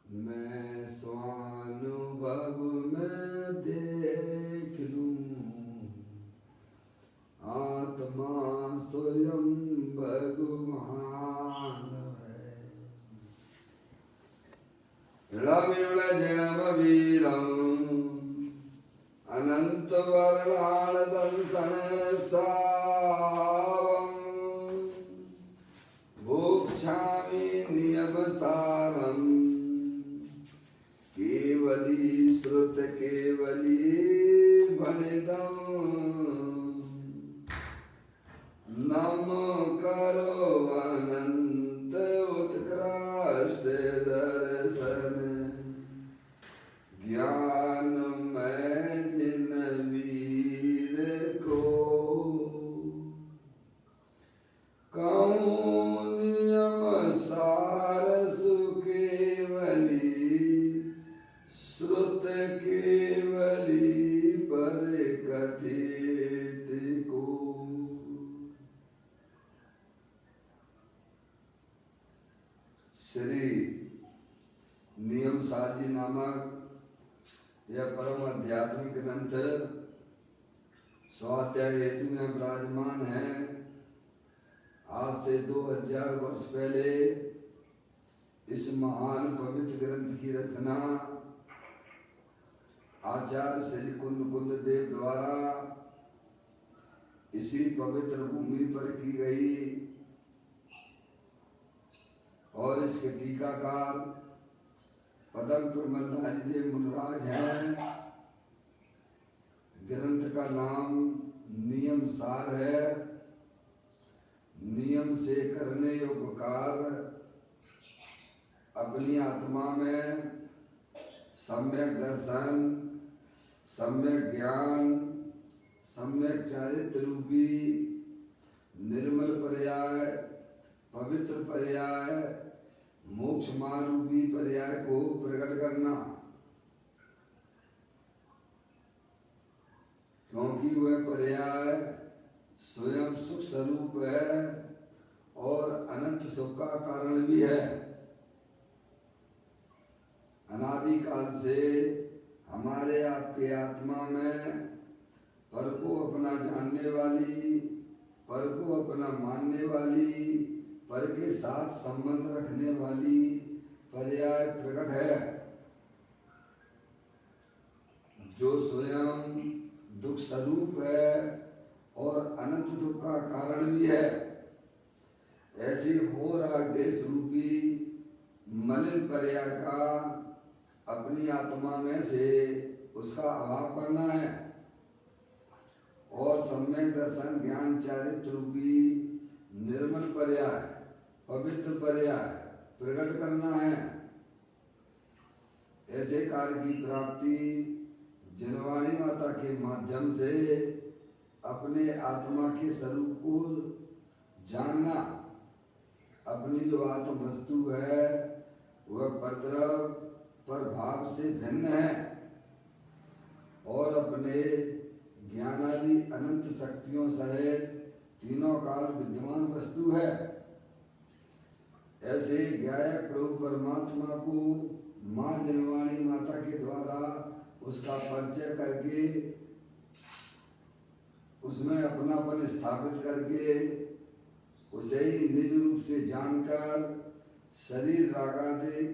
मैं स्वानुभव में देख लूं, आत्मा स्वयं भगवान है। रविण जड़वीरम अनंत वर्णान दर्शन सावम भोक्षामि नियम सारम केवली श्रुत केवली भणिदम नम करो अनंत उत्कृष्ट दर्शन ज्ञान मैं जिन वीर को कहूँ नियम सार सुकेवली श्रुत केवली पर कथित को। श्री नियम सारजी नामक यह परम आध्यात्मिक ग्रंथ स्वाध्याय हेतु में विराजमान है। आज से 2000 वर्ष पहले इस महान पवित्र ग्रंथ की रचना आचार्य श्री कुंद देव द्वारा इसी पवित्र भूमि पर की गई और इसके टीकाकार पदम प्रमलधारी देव मुनराज हैं। ग्रंथ का नाम नियम सार है। नियम से करने योग्य कार्य अपनी आत्मा में सम्यक दर्शन, सम्यक ज्ञान, सम्यक चारित्र रूपी निर्मल पर्याय, पवित्र पर्याय, मोक्ष मारूपी पर्याय को प्रकट करना, क्योंकि वह पर्याय स्वयं सुख स्वरूप है और अनंत सुख का कारण भी है। अनादि काल से हमारे आपके आत्मा में पर को अपना जानने वाली, पर को अपना मानने वाली, पर के साथ संबंध रखने वाली पर्याय प्रकट है, जो स्वयं दुख स्वरूप है और अनंत दुख का कारण भी है। ऐसी वो राग देश रूपी मलिन पर्याय का अपनी आत्मा में से उसका अभाव करना है और सम्यक दर्शन ज्ञान चारित्र रूपी निर्मल पर्याय, पवित्र पर्याय प्रकट करना है। ऐसे कार्य की प्राप्ति जनवाणी माता के माध्यम से अपने आत्मा के स्वरूप को जानना, अपनी जो आत्म वस्तु है वह परद्रव पर भाव से भिन्न है और अपने ज्ञानादि अनंत शक्तियों सहित तीनों काल विद्यमान वस्तु है। ऐसे ज्ञायक प्रभु परमात्मा को माँ जनवाणी माता के द्वारा उसका परिचय करके उसमें अपनापन स्थापित करके उसे ही निज रूप से जानकर शरीर रागादिक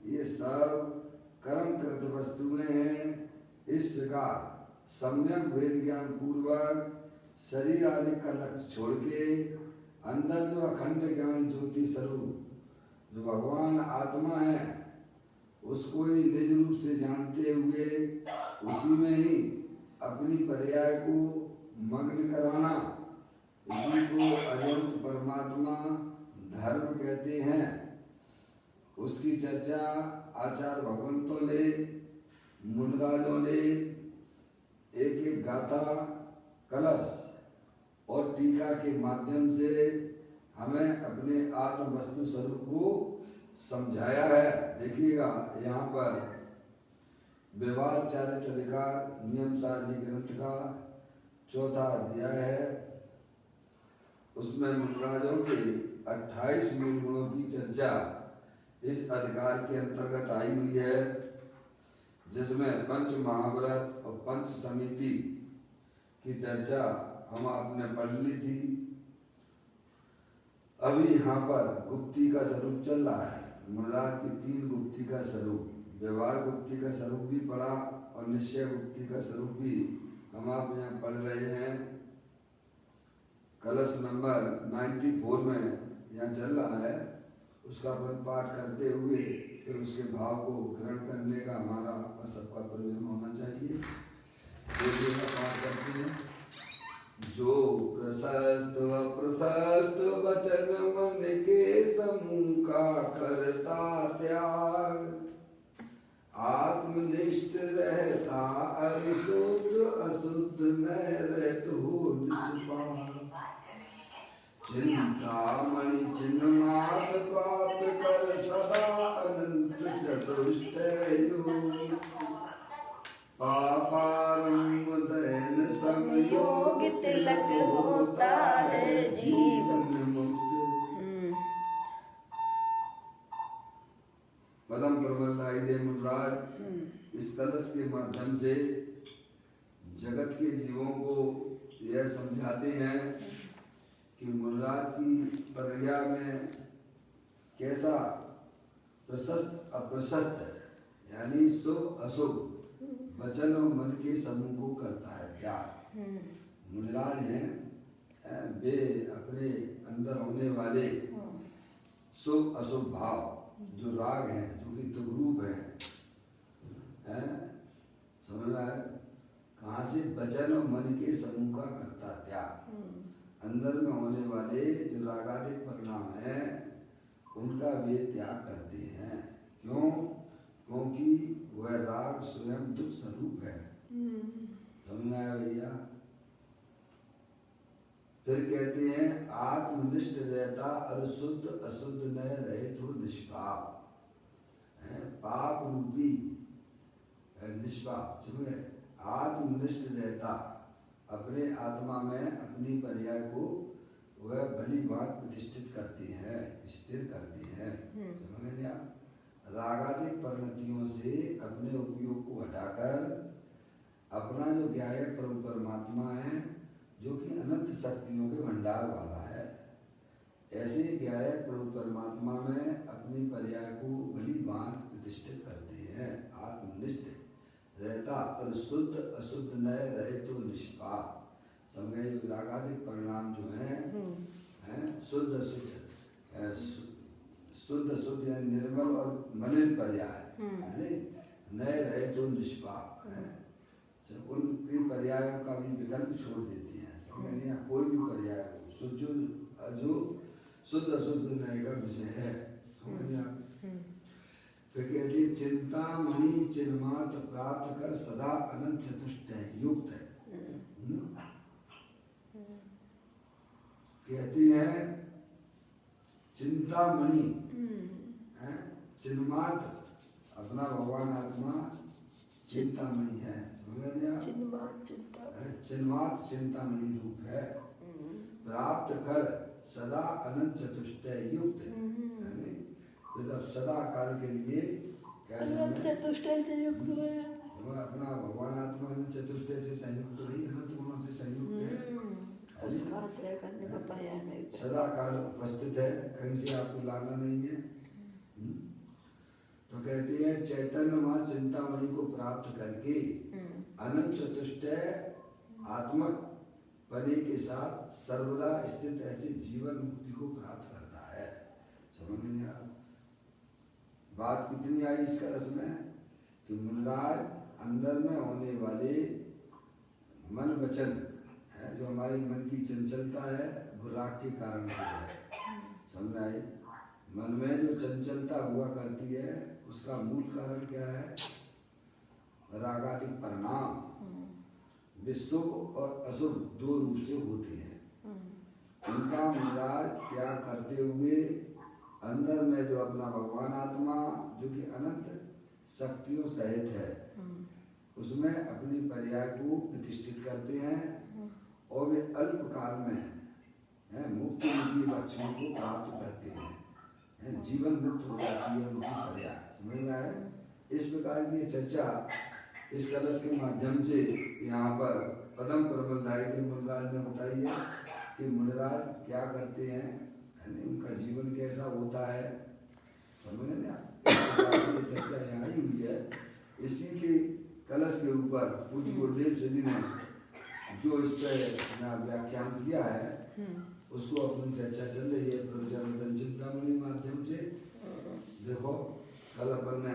ये सब कर्म कृत वस्तुएं हैं। इस प्रकार सम्यक वेद ज्ञान पूर्वक शरीर आदि का लक्ष्य छोड़ के अंदर जो अखंड ज्ञान ज्योति स्वरूप जो भगवान आत्मा है उसको ही निज रूप से जानते हुए उसी में ही अपनी पर्याय को मग्न कराना, इसी को अनंत परमात्मा धर्म कहते हैं। उसकी चर्चा आचार्य भगवंतों ने, मुनराजों ने एक एक गाथा, कलश और टीका के माध्यम से हमें अपने आत्म वस्तु स्वरूप को समझाया है। देखिएगा यहाँ पर विवाद चारित्र अधिकार नियम सारजी ग्रंथ का 4था अध्याय है। उसमें मुनराजों के 28 मूल गुणों की चर्चा इस अधिकार के अंतर्गत आई हुई है, जिसमें पंच महाव्रत और पंच समिति की चर्चा हम आपने पढ़ ली थी। अभी यहाँ पर गुप्ती का स्वरूप चल रहा है। मुनिराज की 3 गुप्ती का स्वरूप, व्यवहार गुप्ती का स्वरूप भी पढ़ा और निश्चय गुप्ती का स्वरूप भी हम आप यहाँ पढ़ रहे हैं। कलश नंबर 94 में यहाँ चल रहा है, उसका अपन पाठ करते हुए फिर उसके भाव को ग्रहण करने का हमारा सबका प्रयोजन होना चाहिए। तो पाठ करते हैं। जो प्रशस्त व प्रशस्त वचन मन के समूह का करता त्याग, आत्मनिष्ठ रहता अशुद्ध अशुद्ध न रहत हो निष्पाप, चिंतामणि चिन्ह मात प्राप्त कर सदा अनंत चतुष्टय योग, पापारंभ दैन संयोग तिलक होता है जीवन मुक्त। पदम प्रबलदाई दे मुनिराज इस कलश के माध्यम से जगत के जीवों को यह समझाते हैं कि मुनिराज की प्रज्ञा में कैसा प्रशस्त अप्रशस्त है, यानी शुभ अशुभ वचन और मन के समूह को करता है त्याग। मुनिराज हैं वे अपने अंदर होने वाले शुभ अशुभ भाव जो राग हैं, जो कि दुरूप है, समझ रहा है, कहाँ से वचन और मन के समूह का करता त्याग। अंदर में होने वाले जो रागादिक परिणाम है उनका वे त्याग करते हैं। क्यों? क्योंकि वह राग स्वयं दुख स्वरूप है। समझ में आया भैया? फिर कहते हैं आत्मनिष्ठ रहता अशुद्ध अशुद्ध न रहे तो निष्पाप, पाप रूपी निष्पाप। समझे? आत्मनिष्ठ रहता, अपने आत्मा में अपनी पर्याय को वह भली बात प्रतिष्ठित करती है, स्थिर करती है। समझ गए? रागादिक परिणतियों से अपने उपयोग को हटाकर अपना जो ज्ञायक प्रभु परमात्मा है, जो कि अनंत शक्तियों के भंडार वाला है, ऐसे ज्ञायक प्रभु परमात्मा में अपनी पर्याय को भली बात प्रतिष्ठित करते हैं। आत्मनिष्ठ रहता और शुद्ध अशुद्ध न रहे तो निष्पाप। समझे? रागादिक परिणाम जो हैं शुद्ध अशुद्ध, शुद्ध शुद्ध यानी निर्मल और मलिन पर्याय, नए रहे तो निष्पाप है। उनकी पर्यायों का भी विकल्प छोड़ देती हैं। समझ? कोई भी पर्याय जो शुद्ध अशुद्ध नए का विषय है। समझ आप? फिर कहती है चिंतामणि चिन्मात प्राप्त कर सदा अनंत चतुष्टय युक्त है। कहती है चिंतामणि चिन्मात, अपना भगवान आत्मा चिंतामणि है। चिन्मात चिंतामणि रूप है। प्राप्त कर सदा अनंत चतुष्टय युक्त है। मतलब सदा काल के लिए चतुष्टय से युक्त है। अपना भगवान आत्मा में चतुष्टय से संयुक्त नहीं, अनंत गुणों से संयुक्त है। उसका आश्रय करने का पर्याय नहीं, सदा काल उपस्थित है, कहीं से आपको लाना नहीं है। तो कहते हैं चैतन्य मां चिंतामणि को प्राप्त करके अनंत चतुष्टय आत्मक पने के साथ सर्वदा स्थित ऐसे जीवन मुक्ति को प्राप्त करता है। समझ नहीं आप? बात कितनी आई इस रस में कि मुनिराज अंदर में होने वाले मन वचन है, जो हमारी मन की चंचलता है, वो राग के कारण से है। समझ आई? मन में जो चंचलता हुआ करती है उसका मूल कारण क्या है? रागादिक परिणाम वे शुभ और अशुभ दो रूप से होते हैं। उनका मुनिराज त्याग करते हुए अंदर में जो अपना भगवान आत्मा जो कि अनंत शक्तियों सहित है, उसमें अपनी पर्याय को प्रतिष्ठित करते हैं और वे अल्प काल में मुक्ति रूपी लक्ष्यों को प्राप्त करते हैं। जीवन मुक्त हो जाती है उनकी पर्याय। समझ में आया? इस प्रकार की चर्चा इस कलश के माध्यम से यहाँ पर पदम परमलधारी के मुनिराज ने बताई है कि मुनिराज क्या करते हैं, उनका जीवन कैसा होता है। समझ में आया? इस प्रकार की चर्चा यहाँ ही हुई है। इसी के कलश के ऊपर पूज्य गुरुदेव श्री ने जो इस पर व्याख्यान किया है उसको अपनी चर्चा चल रही है प्रवचन चिंतामणि माध्यम से। देखो कल अपन ने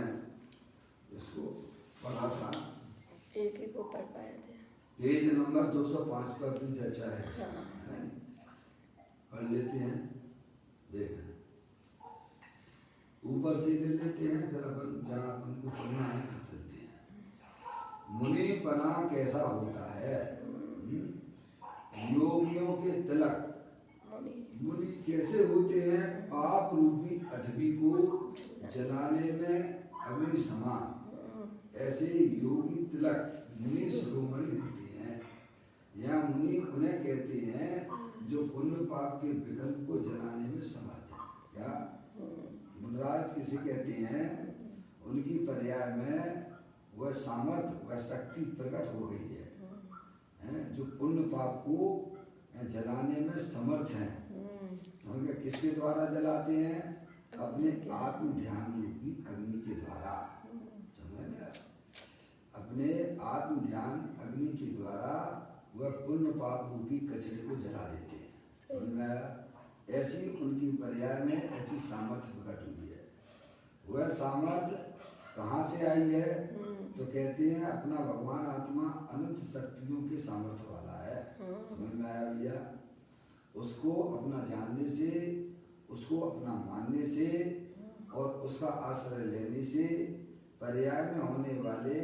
इसको पढ़ा था, एक को पढ़ पाए थे। पेज नंबर 205 पर अपनी चर्चा है, पढ़ लेते हैं। देख ऊपर से ले लेते हैं, फिर अपन जहाँ अपन को चलना है चलते हैं। मुनिपना कैसा होता है? योगियों के तिलक मुनि कैसे होते हैं? पाप रूपी अठवी को जलाने में अग्नि समान ऐसे योगी तिलक मुनि शिरोमणि होते हैं। यहाँ मुनि उन्हें कहते हैं जो पुण्य पाप के विकल्प को जलाने में समर्थ है। क्या मुनिराज किसे कहते हैं? उनकी पर्याय में वह सामर्थ्य वह शक्ति प्रकट हो गई है जो पुण्य पाप को जलाने में समर्थ हैं। समझ गए? किसके द्वारा जलाते हैं? अपने आत्म ध्यान रूपी अग्नि के द्वारा। समझ गए? अपने आत्म ध्यान अग्नि के द्वारा वह पुण्य पाप रूपी कचरे को जला देते हैं। समझ में आया? ऐसी उनकी पर्याय में ऐसी सामर्थ्य प्रकट हुई है। वह सामर्थ्य कहाँ से आई है? तो कहते हैं अपना भगवान आत्मा अनंत शक्तियों के सामर्थ्य वाला है। समझ में आया भैया? उसको अपना जानने से, उसको अपना मानने से और उसका आश्रय लेने से पर्याय में होने वाले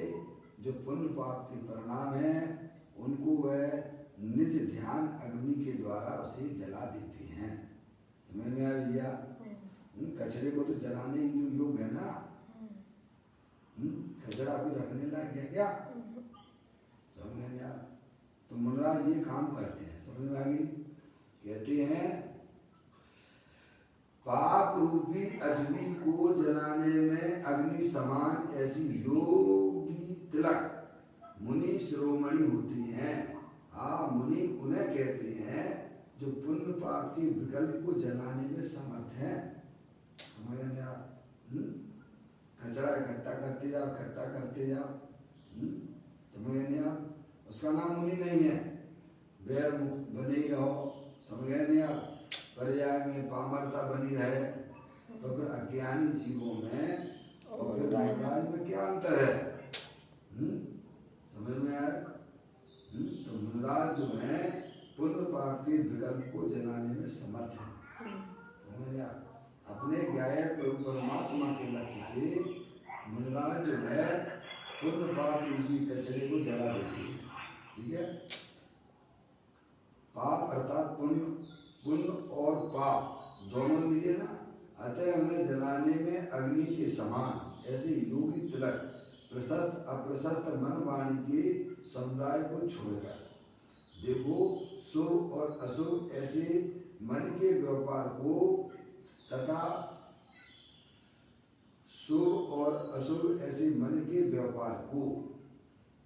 जो पुण्य पाप के परिणाम हैं उनको वह निज ध्यान अग्नि के द्वारा उसे जला देते हैं। समझ में आया भैया? कचरे को तो जलाने योग्य है ना, कचरा भी रखने लायक है क्या? समझ में आया? तो मुनिराज ये काम करते हैं। समझ में आ गई? कहते हैं पाप रूपी अग्नि को जलाने में अग्नि समान ऐसी योगी तिलक मुनि शिरोमणि होते हैं। मुनि उन्हें कहते हैं जो पुण्य पाप के विकल्प को जलाने में समर्थ हैं। समझ में आया? कचरा इकट्ठा करते जाओ, इकट्ठा करते जाओ, समझ नहीं आ? उसका नाम मुनि नहीं है। बैर मुक्त बने ही रहो। समझ नहीं आ? पर्याय में पामरता बनी रहे तो फिर अज्ञानी जीवों में और फिर मुनिराज में क्या अंतर है? समझ में आया? तो मुनिराज जो है पुण्य पाप के विकल्प को जलाने में समर्थ है। समझ में आया? अपने गायक परमात्मा के लक्ष्य से मुनिराज जो है पुण्य पाप रूपी कचरे को जला देते हैं। ठीक है? पाप अर्थात पुण्य और पाप दोनों लिए ना, अतः उन्हें जलाने में अग्नि के समान ऐसे योगी तिलक प्रशस्त अप्रशस्त मन वाणी के समुदाय को छोड़कर देखो शुभ और अशुभ ऐसे मन के व्यापार को तथा शुभ और अशुभ ऐसे मन के व्यापार को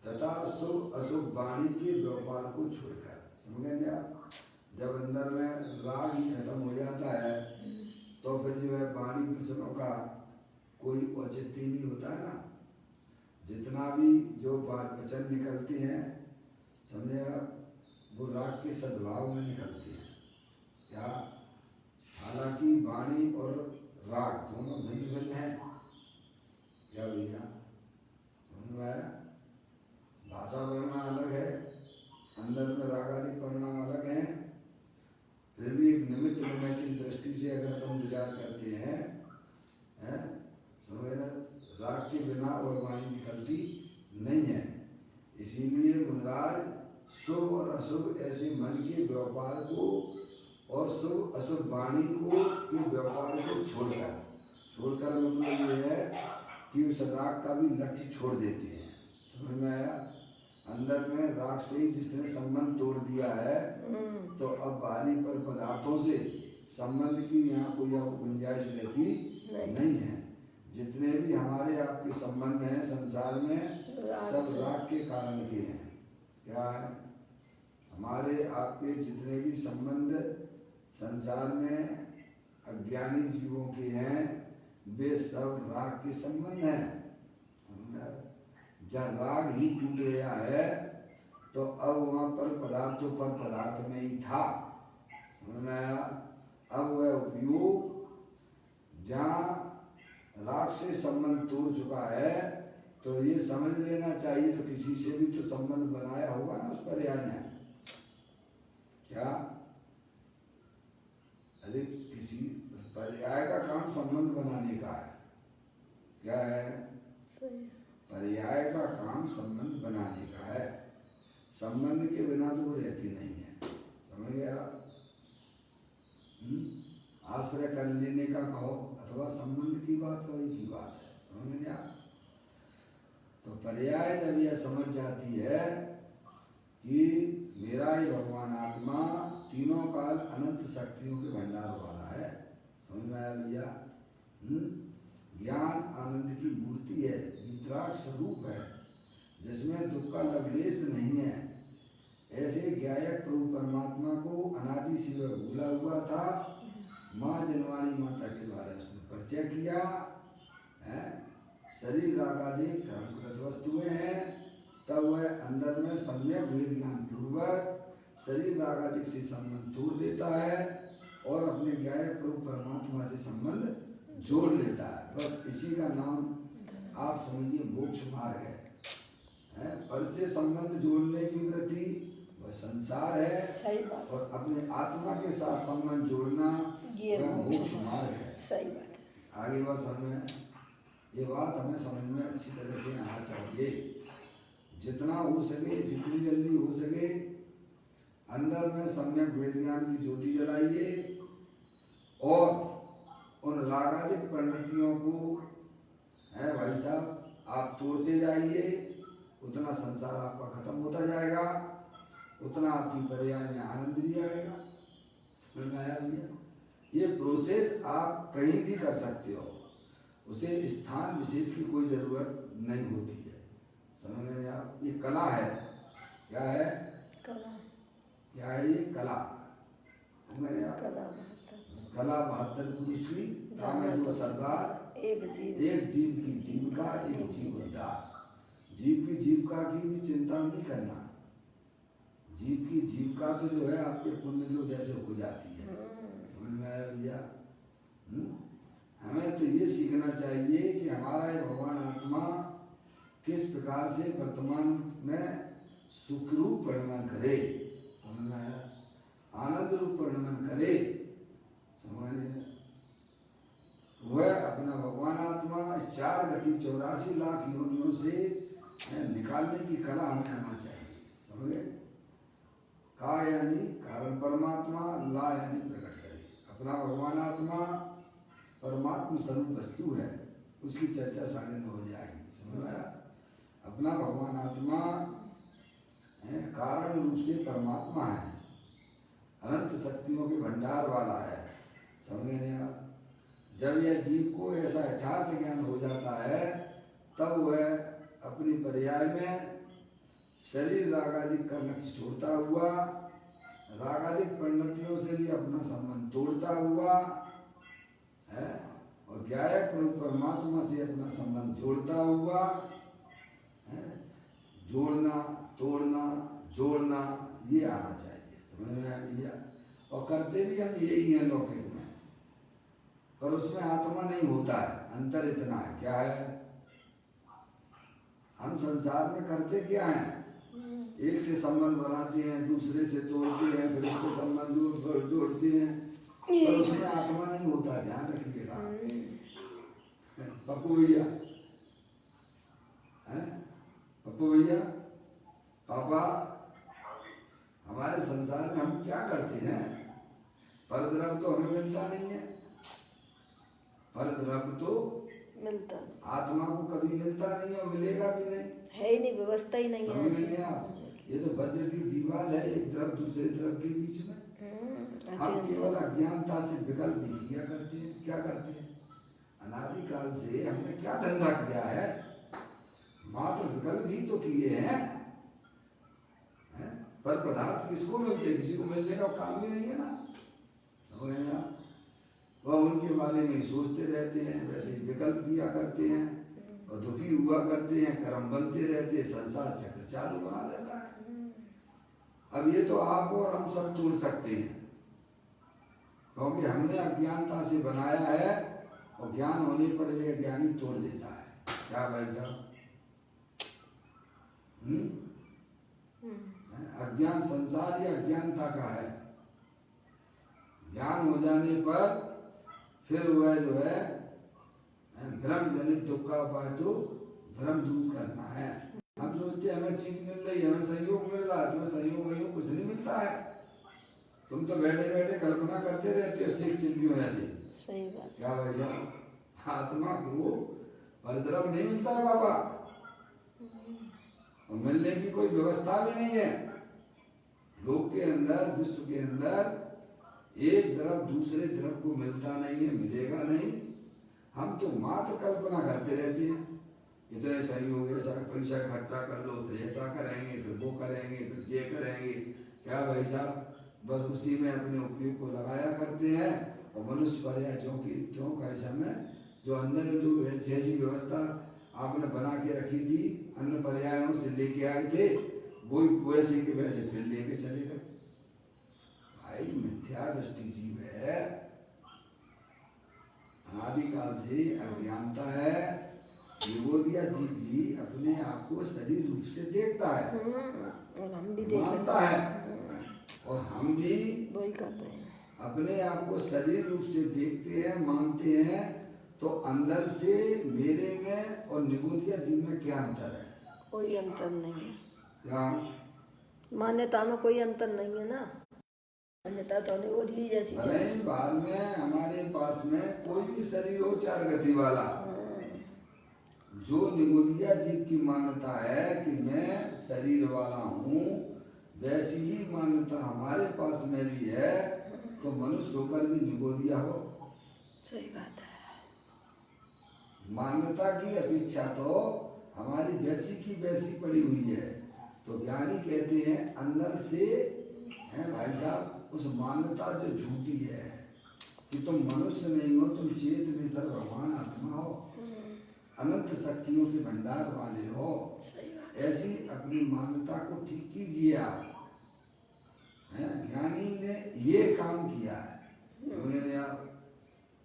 तथा शुभ अशुभ वाणी के व्यापार को छोड़कर। समझेंगे आप? जब अंदर में राग ही खत्म हो जाता है तो फिर जो है वाणी वचनों का कोई औचित्य नहीं होता है ना। जितना भी जो वचन निकलते हैं समझे आप, वो राग के सद्भाव में निकलते हैं। क्या? हालांकि वाणी और राग दोनों भिन्न भिन्न हैं। क्या भैया? समझ में आया? भाषा वर्णन अलग है, अंदर में राग आदि परिणाम अलग हैं। फिर भी एक निमित्त निमित्त दृष्टि से अगर अपन विचार करते हैं, समझ ना, राग के बिना और वाणी निकलती नहीं है। इसीलिए मुनिराज शुभ और अशुभ ऐसे मन के व्यापार को और शुभ अशुभ वाणी को के व्यापार को छोड़कर मतलब ये है कि उस राग का भी लक्ष्य छोड़ देते हैं। समझ में आया? अंदर में राग से ही जिसने संबंध तोड़ दिया है तो अब बाहरी पर पदार्थों से संबंध की यहाँ कोई अब गुंजाइश रहती नहीं है। जितने भी हमारे आपके संबंध हैं संसार में सब राग के कारण के हैं। क्या है? हमारे आपके जितने भी संबंध संसार में अज्ञानी जीवों के हैं वे सब राग के संबंध हैं। जब राग ही टूट गया है तो अब वहाँ पर पदार्थों पर पदार्थ में ही था, समझ में आया? अब वह उपयोग जहाँ राग से संबंध तोड़ चुका है तो ये समझ लेना चाहिए तो किसी से भी तो संबंध बनाया होगा ना उस पर्याय ने। क्या? अरे किसी पर्याय का काम संबंध बनाने का है। क्या है? पर्याय का काम संबंध बनाने का है। संबंध के बिना तो वो रहती नहीं है। समझ गया? आश्रय कर लेने का कहो अथवा संबंध की बात कहो, एक ही बात है। समझ गया? तो पर्याय जब यह समझ जाती है कि मेरा ये भगवान आत्मा तीनों काल अनंत शक्तियों के भंडार वाला है, समझ में आया भैया? ज्ञान आनंद की मूर्ति है, वितराग स्वरूप है जिसमें दुख का लवलेश नहीं है। ऐसे ज्ञायक प्रभु परमात्मा को अनादि से वह भूला हुआ था, माँ जनवाणी माता के द्वारा उसने परिचय किया है। शरीर रागादि कर्मकृत वस्तुएं हैं, तब वह अंदर में सम्यक वेद ज्ञान पूर्वक शरीर रागादि से संबंध तोड़ देता है और अपने ज्ञायक प्रभु परमात्मा से संबंध जोड़ लेता है। बस इसी का नाम आप समझिए मोक्ष मार्ग है। पर से संबंध जोड़ने की वृत्ति वह संसार है और अपने आत्मा के साथ संबंध जोड़ना वह मोक्ष मार्ग है। सही बात है। आगे बात समझ में, ये बात हमें समझ में अच्छी तरह से आना चाहिए। जितना हो सके, जितनी जल्दी हो सके अंदर में सम्यक वेद ज्ञान की ज्योति जलाइए और उन रागादिक परिणतियों को है भाई साहब आप तोड़ते जाइए। उतना संसार आपका खत्म होता जाएगा, उतना आपकी पर्याय में आनंद भी आएगा। समझ में आया भैया? ये प्रोसेस आप कहीं भी कर सकते हो, उसे स्थान विशेष की कोई जरूरत नहीं होती है। समझ रहे हैं आप? ये कला है। क्या है? कला। क्या है ये? कला। मेरे आप कला 72 पुरुष की तामे दो सरदार, एक जीव की जीविका, एक जीव उद्धार। जीव की जीविका की भी चिंता नहीं करना। जीव की जीविका तो जो है आपके पुण्य की वजह से हो जाती है। समझ में आया भैया? हमें तो ये सीखना चाहिए कि हमारा ये भगवान आत्मा किस प्रकार से वर्तमान में सुख रूप परिणमन करे। समझ में आया? आनंद रूप परिणमन करे। समझ? वह अपना भगवान आत्मा 4 गति 84 लाख योनियों से निकालने की कला हमें आना चाहिए। समझे? का यानी कारण परमात्मा, ला यानी प्रकट करे। अपना भगवान आत्मा परमात्मा स्वरूप वस्तु है, उसकी चर्चा 9:30 बजे आएगी। समझ आया? अपना भगवान आत्मा कारण रूप से परमात्मा है, अनंत शक्तियों के भंडार वाला है। समझे नहीं आप? जब यह जीव को ऐसा यथार्थ ज्ञान हो जाता है तब वह अपनी पर्याय में शरीर रागादिक का लक्ष्य छोड़ता हुआ, रागादिक परिणतियों से भी अपना संबंध तोड़ता हुआ है और ज्ञायक प्रभु परमात्मा से अपना संबंध जोड़ता हुआ है। जोड़ना, तोड़ना, जोड़ना ये आना चाहिए। समझ में आ गया? और करते भी हम यही हैं लौकिक में, पर उसमें आत्मा नहीं होता है। अंतर इतना है। क्या है? हम संसार में करते क्या हैं? एक से संबंध बनाते हैं, दूसरे से तोड़ते हैं, फिर उससे संबंध जोड़ते हैं, पर उसमें आत्मा नहीं होता। ध्यान रखिएगा पप्पू भैया, पप्पू भैया, पापा, हमारे संसार में हम क्या करते हैं? परद्रव्य तो हमें मिलता नहीं है। परद्रव्य तो मिलता, आत्मा को कभी मिलता नहीं और मिलेगा भी नहीं। है ही नहीं, व्यवस्था ही नहीं है। समझ नहीं आप? ये तो वज्र की दीवार है, एक द्रव दूसरे द्रव के बीच में। हम केवल अज्ञानता से विकल्प भी किया करते हैं। क्या करते हैं? अनादिकाल से हमने क्या धंधा किया है? मात्र विकल्प ही तो किए हैं। पर पदार्थ किसको मिलते? किसी को मिलने का काम ही नहीं है ना। समझ रहे हैं? वह उनके बारे में सोचते रहते हैं, वैसे ही विकल्प किया करते हैं और दुखी हुआ करते हैं, कर्म बनते रहते हैं, संसार चक्र चालू बना देता है। अब ये तो आप और हम सब तोड़ सकते हैं, क्योंकि हमने अज्ञानता से बनाया है और ज्ञान होने पर ये ज्ञानी तोड़ देता है। क्या भाई साहब? अज्ञान संसार या अज्ञानता का है। ज्ञान हो जाने पर फिर वह जो है भ्रम जनित दुख का उपाय तो भ्रम दूर करना है। हम सोचते हैं हमें चीज मिल रही है, हमें सहयोग मिल रहा है, तुम्हें सहयोग वयोग कुछ नहीं मिलता है। तुम तो बैठे बैठे कल्पना करते रहते हो शेख चिल्लियों ऐसे। सही बात। क्या भाई साहब? आत्मा को परिद्रव नहीं मिलता है बाबा, और मिलने की कोई व्यवस्था भी नहीं है। लोक के अंदर, विश्व के अंदर एक द्रव दूसरे द्रव को मिलता नहीं है, मिलेगा नहीं। हम तो मात्र कल्पना करते रहते हैं, इतने सहयोग, ऐसा पैसा इकट्ठा कर लो, फिर ऐसा करेंगे, फिर वो करेंगे, फिर ये करेंगे। क्या भाई साहब? बस उसी में अपने उपयोग को लगाया करते हैं। और मनुष्य पर्याय क्यों का समय जो अंदर जो जैसी व्यवस्था आपने बना के रखी थी, अन्य पर्यायों से लेके आए थे, वो वैसे के वैसे फिर लेके चले गए। भाई मिथ्या दृष्टि जीव है, अनादिकाल से अज्ञानता है। निगोदिया जीव भी अपने आप को शरीर रूप से देखता है और हम भी मानता है, और हम भी वही कर रहे हैं। अपने आप को शरीर रूप से देखते हैं, मानते हैं। तो अंदर से मेरे में और निगोदिया जीव में क्या अंतर है? कोई अंतर नहीं है। क्या मान्यता में कोई अंतर नहीं है ना। मान्यता तो निगोदी जैसी नहीं, बाद में हमारे पास में कोई भी शरीर हो चार गति वाला, जो निगोदिया जीव की मान्यता है कि मैं शरीर वाला हूँ, वैसी ही मान्यता हमारे पास में भी है। तो मनुष्य होकर भी निगोदिया हो। सही बात है। मान्यता की अपेक्षा तो हमारी वैसी की वैसी पड़ी हुई है। तो ज्ञानी कहते हैं अंदर से है भाई साहब, उस मान्यता जो झूठी है कि तुम मनुष्य नहीं हो, तुम चेत निसर भगवान आत्मा हो, अनंत शक्तियों के भंडार वाले हो। ऐसी अपनी मान्यता को ठीक कीजिए आप। ज्ञानी ने ये काम किया है। समझे आप?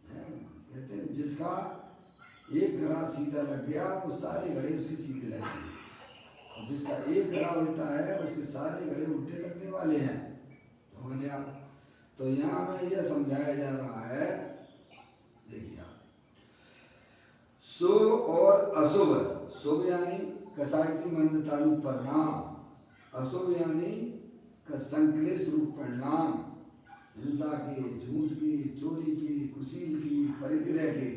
कहते हैं जिसका एक घड़ा सीधा लग गया, वो सारे घड़े उसके सीधे लग गए, और जिसका एक घड़ा उल्टा है, उसके सारे घड़े उल्टे लगने वाले हैं। समझे आप? तो यहाँ में यह समझाया जा रहा है, देखिए आप, शुभ और अशुभ। शुभ यानी कसायती मंद तालु परिणाम, अशुभ यानी संकलेश रूप परिणाम, हिंसा के, झूठ की, चोरी की, कुशील की, परिग्रह के,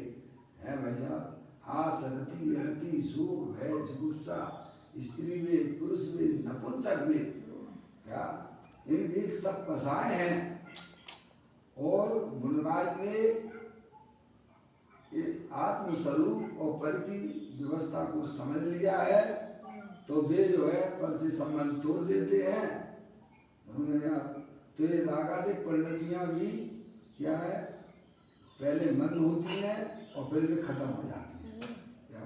है भाई साहब, हास, रति, रति, शोक, भय, जुगुप्सा, स्त्री में, पुरुष में, नपुंसक में, क्या इन एक सब कसाए हैं। और मुनराज ने आत्मस्वरूप और पर की व्यवस्था को समझ लिया है, तो वे जो है पर से संबंध तोड़ देते हैं। तो ये रागादिक परिणतियां भी क्या है, पहले मंद होती हैं और फिर वे खत्म हो जाती हैं। क्या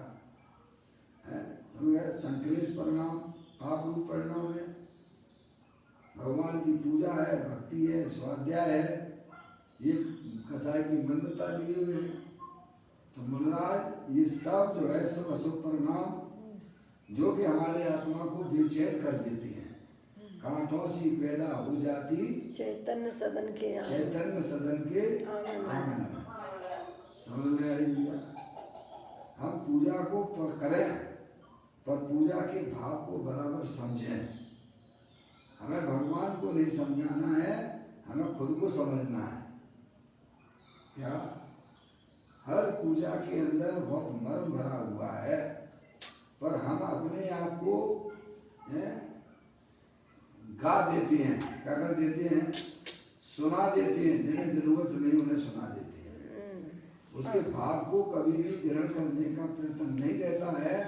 है? समझे? संकलेश परिणाम पाप रूप परिणाम है। भगवान की पूजा है, भक्ति है, स्वाध्याय है, ये कसाई की मंदता लिए हुए हैं। तो मुनराज ये सब जो है सब अशुभ परिणाम, जो कि हमारे आत्मा को बेचैन कर देते हैं। कांटों सी पैदा हो जाती चैतन्य सदन के आंगन में। समझ में आ रही है? हम पूजा को करें, पर पूजा के भाव को बराबर समझें। हमें भगवान को नहीं समझाना है, हमें खुद को समझना है। क्या हर पूजा के अंदर बहुत मर्म भरा हुआ है, पर हम अपने आप को गा देते हैं। क्या कर देते हैं? सुना देते हैं, जिन्हें जरूरत नहीं उन्हें सुना देते हैं। उसके भाव को कभी भी ग्रहण करने का प्रयत्न नहीं रहता है,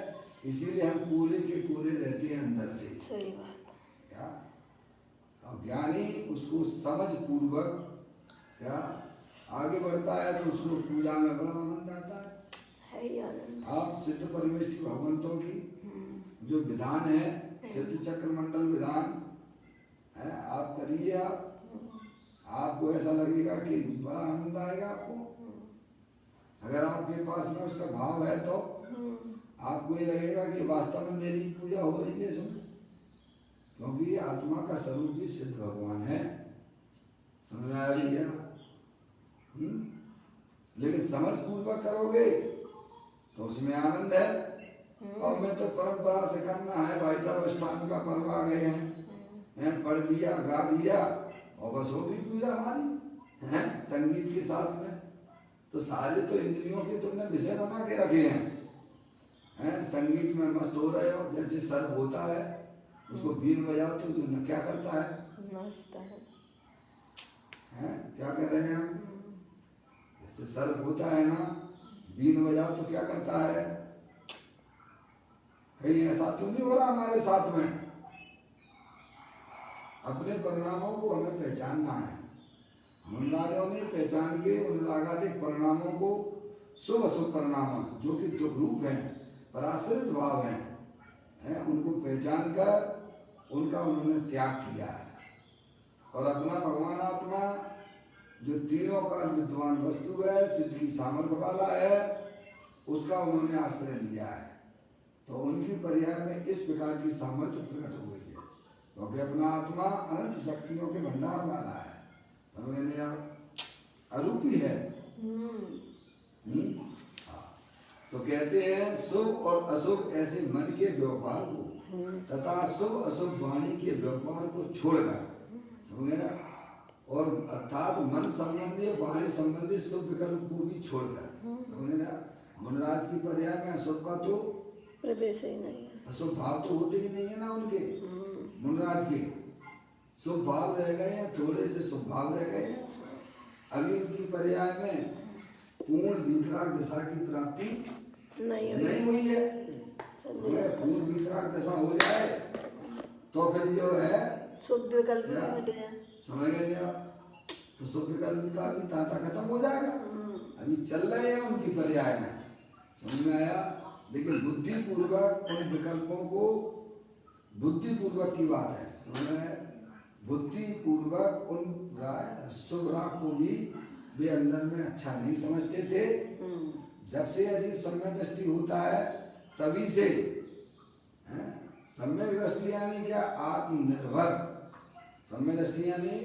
इसीलिए हम कूले के कूले रहते हैं अंदर से। सही बात। क्या और ज्ञानी उसको समझ पूर्वक क्या आगे बढ़ता है तो उसको पूजा में बड़ा आनंद आता है ही आनंद। आप सिद्ध परमेष्ठी भगवंतों की जो विधान है, सिद्ध चक्र मंडल विधान है, आप करिए। आपको ऐसा लगेगा कि बड़ा आनंद आएगा आपको। अगर आपके पास में उसका भाव है तो आपको ये लगेगा कि वास्तव में मेरी पूजा हो रही है इसमें, क्योंकि आत्मा का स्वरूप भी सिद्ध भगवान है। समझ में आ रही है? लेकिन समझ पूर्वक करोगे तो उसमें आनंद है। और मैं तो परंपरा से करना है, भाई साहब अष्टांग का पर्व आ गए हैं, पढ़ दिया गा दिया और बस हो गई पूजा हमारी है संगीत के साथ में। तो सारे तो इंद्रियों के तुमने विषय बना के रखे हैं, संगीत में मस्त हो रहे हो। जैसे सर्प होता है, उसको बीन बजाओ तो तुमने क्या करता है, मस्त है। क्या कर रहे हैं हम? जैसे सर्प होता है ना, बीन बजाओ तो क्या करता है? कहीं ऐसा तो नहीं हो रहा हमारे साथ में? अपने परिणामों को हमें पहचानना है। मुनराजों ने पहचान के उन रागादिक परिणामों को शुभ अशुभ परिणाम जो कि दुख रूप है, पराश्रित भाव है, उनको पहचान कर उनका उन्होंने त्याग किया है और अपना भगवान आत्मा जो तीनों का विद्वान वस्तु है, सिद्ध की सामर्थ्य वाला है, उसका उन्होंने आश्रय लिया है। तो उनकी पर्याय में इस प्रकार की सामर्थ्य प्रकट हो गई है, क्योंकि अपना आत्मा अनंत शक्तियों के भंडार वाला है। समझने आप? अरूपी है। तो कहते हैं शुभ और अशुभ ऐसे मन के व्यापार को तथा शुभ अशुभ वाणी के व्यापार को छोड़कर, समझे ना, और अर्थात मन संबंधी वाणी संबंधी शुभ विकल्प को भी छोड़कर, समझे ना। मुनराज की पर्याय में अशुभ का तो प्रवेश ही नहीं है, अशुभ भाव तो होते ही नहीं है ना उनके। मुनराज के शुभ भाव रह गए हैं, थोड़े से शुभ भाव रह गए हैं। अभी उनकी पर्याय में पूर्ण वितराग दशा की प्राप्ति नहीं हुई है। पूर्ण वितराग दशा हो जाए तो फिर जो है शुभ विकल्प मिट जाए। समझ गए आप? तो शुभ विकल्प का भी तांता खत्म हो जाएगा। अभी चल रहे हैं उनकी पर्याय में, समझ में आया? लेकिन बुद्धि पूर्वक उन विकल्पों को, बुद्धि पूर्वक की बात है, समझ में आया? बुद्धि पूर्वक उन शुभ राग को भी वे अंदर में अच्छा नहीं समझते थे। जब से अजीब सम्यक दृष्टि होता है तभी से, सम्यक दृष्टि यानी क्या? आत्मनिर्भर। सम्यक दृष्टि यानी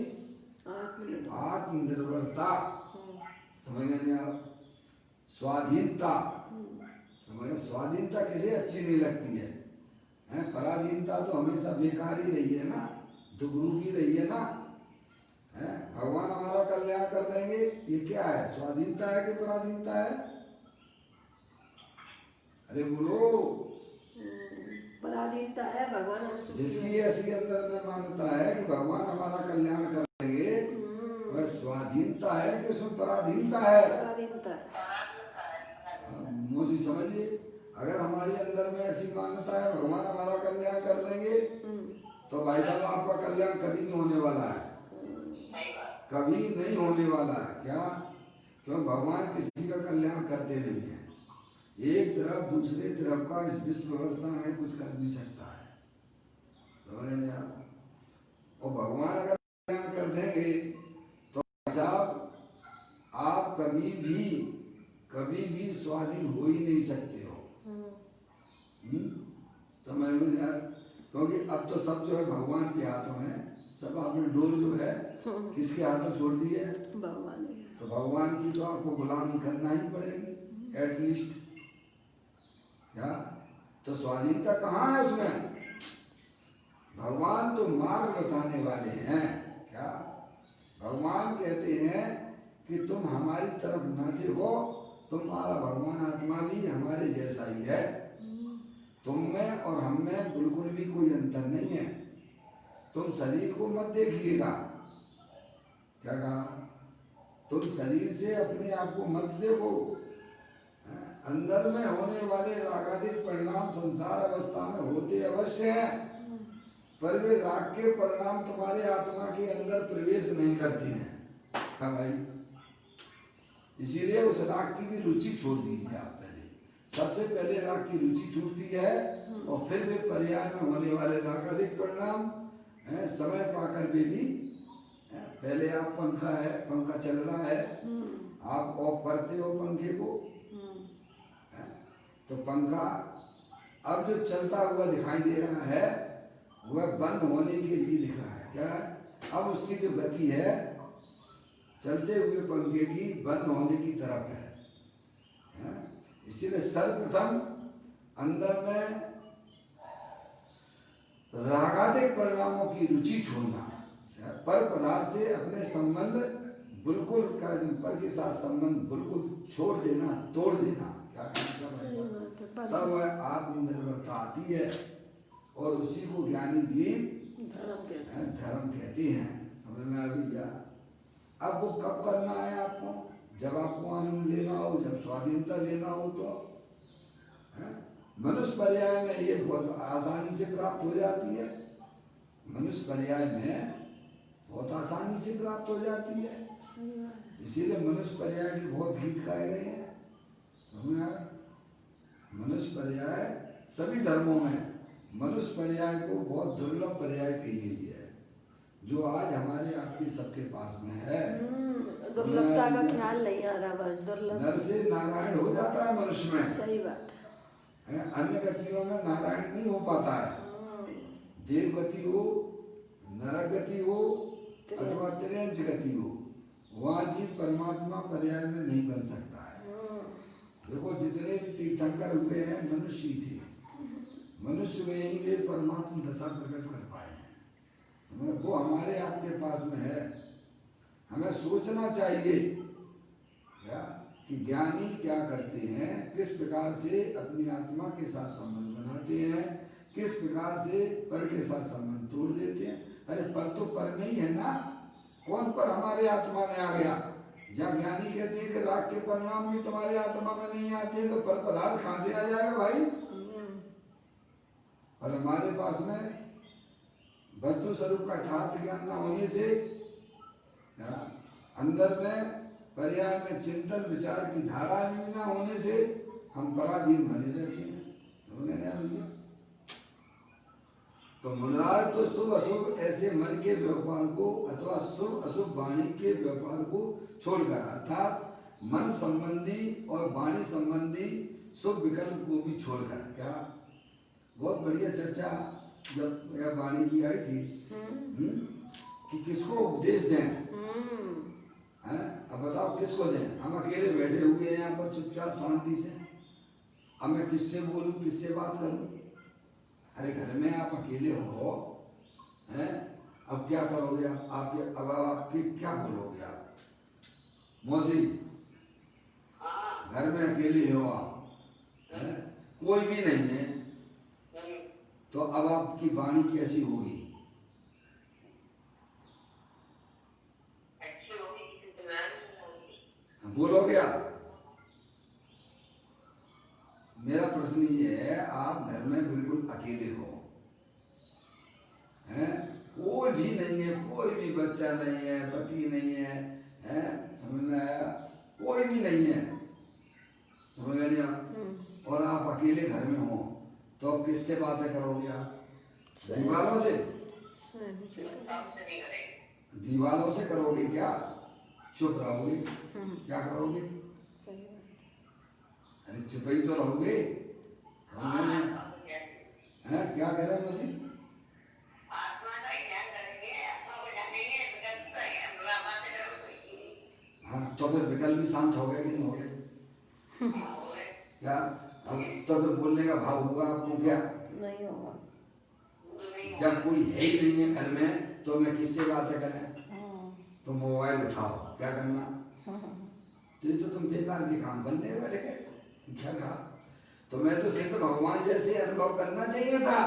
आत्मनिर्भरता। समझ गए आप? स्वाधीनता। समझ? स्वाधीनता किसे अच्छी नहीं लगती है? पराधीनता तो हमेशा बेकार ही रही है ना, दुख रूपी रही है ना। भगवान हमारा कल्याण कर देंगे, ये क्या है? स्वाधीनता है कि पराधीनता है? अरे बोलो। पराधीनता है। भगवान जिसकी ऐसी अंदर में मान्यता है कि भगवान हमारा कल्याण कर देंगे, वह स्वाधीनता है कि उसमें पराधीनता है? पराधीनता है। मोसी समझिए, अगर हमारी अंदर में ऐसी मान्यता है भगवान हमारा कल्याण कर देंगे, तो भाई साहब आपका कल्याण कभी नहीं होने वाला है, कभी नहीं होने वाला है। क्या? क्यों? भगवान किसी का कल्याण करते नहीं है। एक तरफ दूसरे तरफ का इस विश्व व्यवस्था में कुछ कर नहीं सकता है, समझ नहीं आप? और भगवान अगर कल्याण कर देंगे तो साहब आप कभी भी स्वाधीन हो ही नहीं सकते हो। तो मैं यार, क्योंकि अब तो सब जो है भगवान के हाथों है, सब आपने डोर जो है किसके हाथों छोड़ दी है? भगवान। तो भगवान की तो आपको गुलामी करना ही पड़ेगी एटलीस्ट। क्या? तो स्वाधीनता कहाँ है उसमें? भगवान तो मार्ग बताने वाले हैं। क्या? भगवान कहते हैं कि तुम हमारी तरफ ना देखो, तुम्हारा भगवान आत्मा भी हमारे जैसा ही है, तुम में और हम में बिल्कुल भी कोई अंतर नहीं है। तुम शरीर को मत देखिएगा, क्या कहा? तुम शरीर से अपने आप को मत देखो। अंदर में होने वाले रागादिक परिणाम संसार अवस्था में होते अवश्य हैं, पर वे राग के परिणाम तुम्हारे आत्मा के अंदर प्रवेश नहीं करती हैं। हाँ भाई, इसीलिए उस राग की भी रुचि छोड़ दीजिए आप। सबसे पहले राग की रुचि छूटती है और फिर वे पर्याय में होने वाले रागादिक परिणाम समय पाकर भी पहले आप पंखा है, पंखा चल रहा है, आप ऑफ करते हो पंखे को, तो पंखा अब जो चलता हुआ दिखाई दे रहा है वह बंद होने के लिए दिखा है। क्या? अब उसकी जो गति है चलते हुए पंखे की बंद होने की तरफ है। इसीलिए सर्वप्रथम अंदर में रागादिक परिणामों की रुचि छोड़ना, पर पदार्थ से अपने संबंध बिल्कुल पर के साथ संबंध बिल्कुल छोड़ देना, तोड़ देना। क्या तब वह आत्मनिर्भरता आती है और उसी को ज्ञानी जीव धर्म कहते हैं। समझ में आ गया? अब वो कब करना है आपको? जब आपको आनंद लेना हो, जब स्वाधीनता लेना हो, तो मनुष्य पर्याय में ये बहुत आसानी से प्राप्त हो जाती है। मनुष्य पर्याय में बहुत आसानी से प्राप्त हो जाती है। इसीलिए मनुष्य पर्याय की बहुत गीत गाए गए हैं। मनुष्य पर्याय सभी धर्मों में मनुष्य पर्याय को बहुत दुर्लभ पर्याय कही गई है, जो आज हमारे आपके सबके पास में है। दुर्लभता का ख्याल नहीं आ रहा, बस दुर्लभ। नर से नारायण हो जाता है मनुष्य में। सही बात है। अन्य गतियों में नारायण नहीं हो पाता है। देव गति हो, नरक गति हो अथवा त्रियंश गति हो, वहाँ जीव परमात्मा पर्याय में नहीं बन सकता है। देखो जितने भी तीर्थंकर हुए हैं मनुष्य थे, मनुष्य में ही वे परमात्मा दशा प्रकट कर पाए हैं। वो हमारे आपके पास में है। हमें सोचना चाहिए क्या कि ज्ञानी क्या करते हैं, किस प्रकार से अपनी आत्मा के साथ संबंध बनाते हैं, किस प्रकार से पर के साथ संबंध तोड़ देते हैं। अरे पर तो पर नहीं है ना, कौन पर हमारे आत्मा में आ गया? जब ज्ञानी कहते हैं कि राग के परिणाम भी तुम्हारे आत्मा में नहीं आते, तो पर पदार्थ कहां से आ जाएगा भाई? और हमारे पास में वस्तु स्वरूप का यथार्थ ज्ञान न होने से अंदर में पर्याय में चिंतन विचार की धारा न होने से हम पराधीन बने रहते हैं। समझ में आ रही है? तो मुनराज तो शुभ अशुभ ऐसे मन के व्यापार को अथवा शुभ अशुभ वाणी के व्यापार को छोड़कर, अर्थात मन संबंधी और वाणी संबंधी शुभ विकल्प को भी छोड़कर। क्या बहुत बढ़िया चर्चा जब यह वाणी की आई थी कि किसको उपदेश दें। अब बताओ किसको दें? हम अकेले बैठे हुए हैं यहाँ पर चुपचाप शांति से, अब मैं किससे बोलूं, किससे बात करूं? अरे घर में आप अकेले हो हैं, अब क्या करोगे आप? आपके क्या बोलोगे आप? मौसी घर में अकेले हो आप, कोई भी नहीं है, तो अब आपकी वाणी कैसी होगी? बोलोगे आप? मेरा प्रश्न ये है, आप घर में बिल्कुल अकेले हो हैं, कोई भी नहीं है, कोई भी बच्चा नहीं है, पति नहीं है, हैं? समझ में आया? कोई भी नहीं है, समझ में नहीं आप? और आप अकेले घर में हो, तो अब किससे बातें करोगे आप? दीवारों से? दीवारों से करोगे क्या? चुप रहोगे? क्या करोगे? अरे चुप ही तो रहोगे। हैं? क्या कह रहे हैं मसीह? हाँ, तो फिर विकल्प भी शांत हो गए कि नहीं हो गए? क्या अब तो फिर बोलने का भाव हुआ आपको? क्या नहीं होगा? जब कोई है ही नहीं है घर में, तो मैं किससे बातें करें? तो मोबाइल उठाओ, क्या करना? तो ये तो तुम बेकार के काम बनने बैठे गए। क्या कहा? तो मैं तो सिद्ध भगवान जैसे अनुभव करना चाहिए था।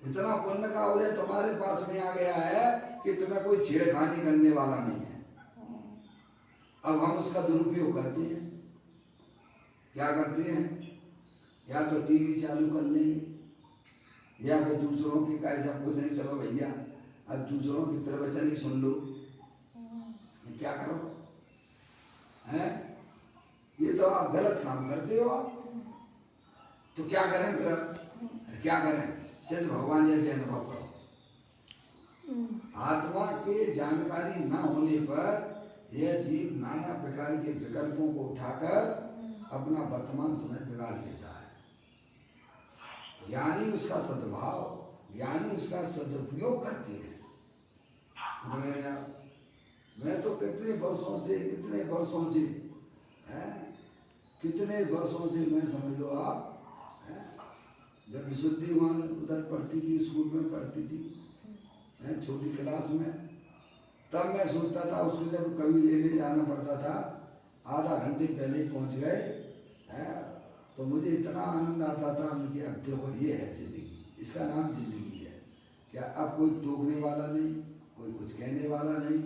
इतना पुण्य का उदय तुम्हारे पास में आ गया है कि तुम्हें कोई छेड़खानी करने वाला नहीं है। अब हम उसका दुरुपयोग करते हैं। क्या करते हैं? या तो टीवी चालू कर लेंगे या फिर दूसरों की का सब कुछ नहीं, चलो भैया अब दूसरों की प्रवचन ही सुन लो। क्या करो हैं? ये तो आप गलत काम करते हो। तो क्या करें फिर? क्या करें? सिद्ध भगवान जैसे अनुभव करो। आत्मा के जानकारी न होने पर यह जीव नाना प्रकार के विकल्पों को उठाकर अपना वर्तमान समय बिगाड़ लेता है। ज्ञानी उसका सद्भाव, ज्ञानी उसका सदुपयोग करते हैं। मैं तो कितने वर्षों से मैं समझ लो आप, जब विशुद्धि वहाँ उधर पढ़ती थी, स्कूल में पढ़ती थी छोटी क्लास में, तब मैं सोचता था उसको जब कभी लेने जाना पड़ता था, आधा घंटे पहले पहुँच गए तो मुझे इतना आनंद आता था कि अब देखो ये है जिंदगी, इसका नाम जिंदगी है। क्या अब कोई टोकने वाला नहीं, कोई कुछ कहने वाला नहीं,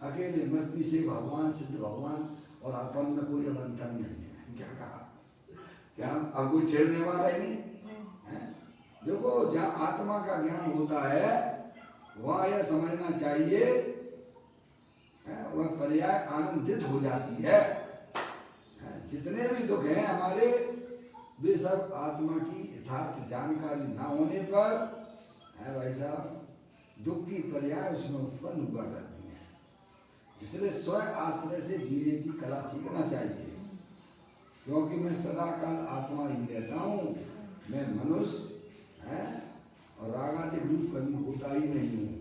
अकेले मस्ती से भगवान, सिद्ध भगवान और अपन में कोई अब अंतर नहीं है। क्या कहा? क्या अब कोई छेड़ने वाला ही नहीं है? देखो जहाँ आत्मा का ज्ञान होता है वहाँ यह समझना चाहिए वह पर्याय आनंदित हो जाती है। जितने भी दुख हैं हमारे, वे सब आत्मा की यथार्थ जानकारी न होने पर है भाई साहब, दुख की पर्याय उसमें उत्पन्न हुआ करती है। इसलिए स्वयं आश्रय से जीने की कला सीखना चाहिए, क्योंकि मैं सदा काल आत्मा ही रहता हूँ, मैं मनुष्य है और रागादि रूप कभी होता ही नहीं हूँ।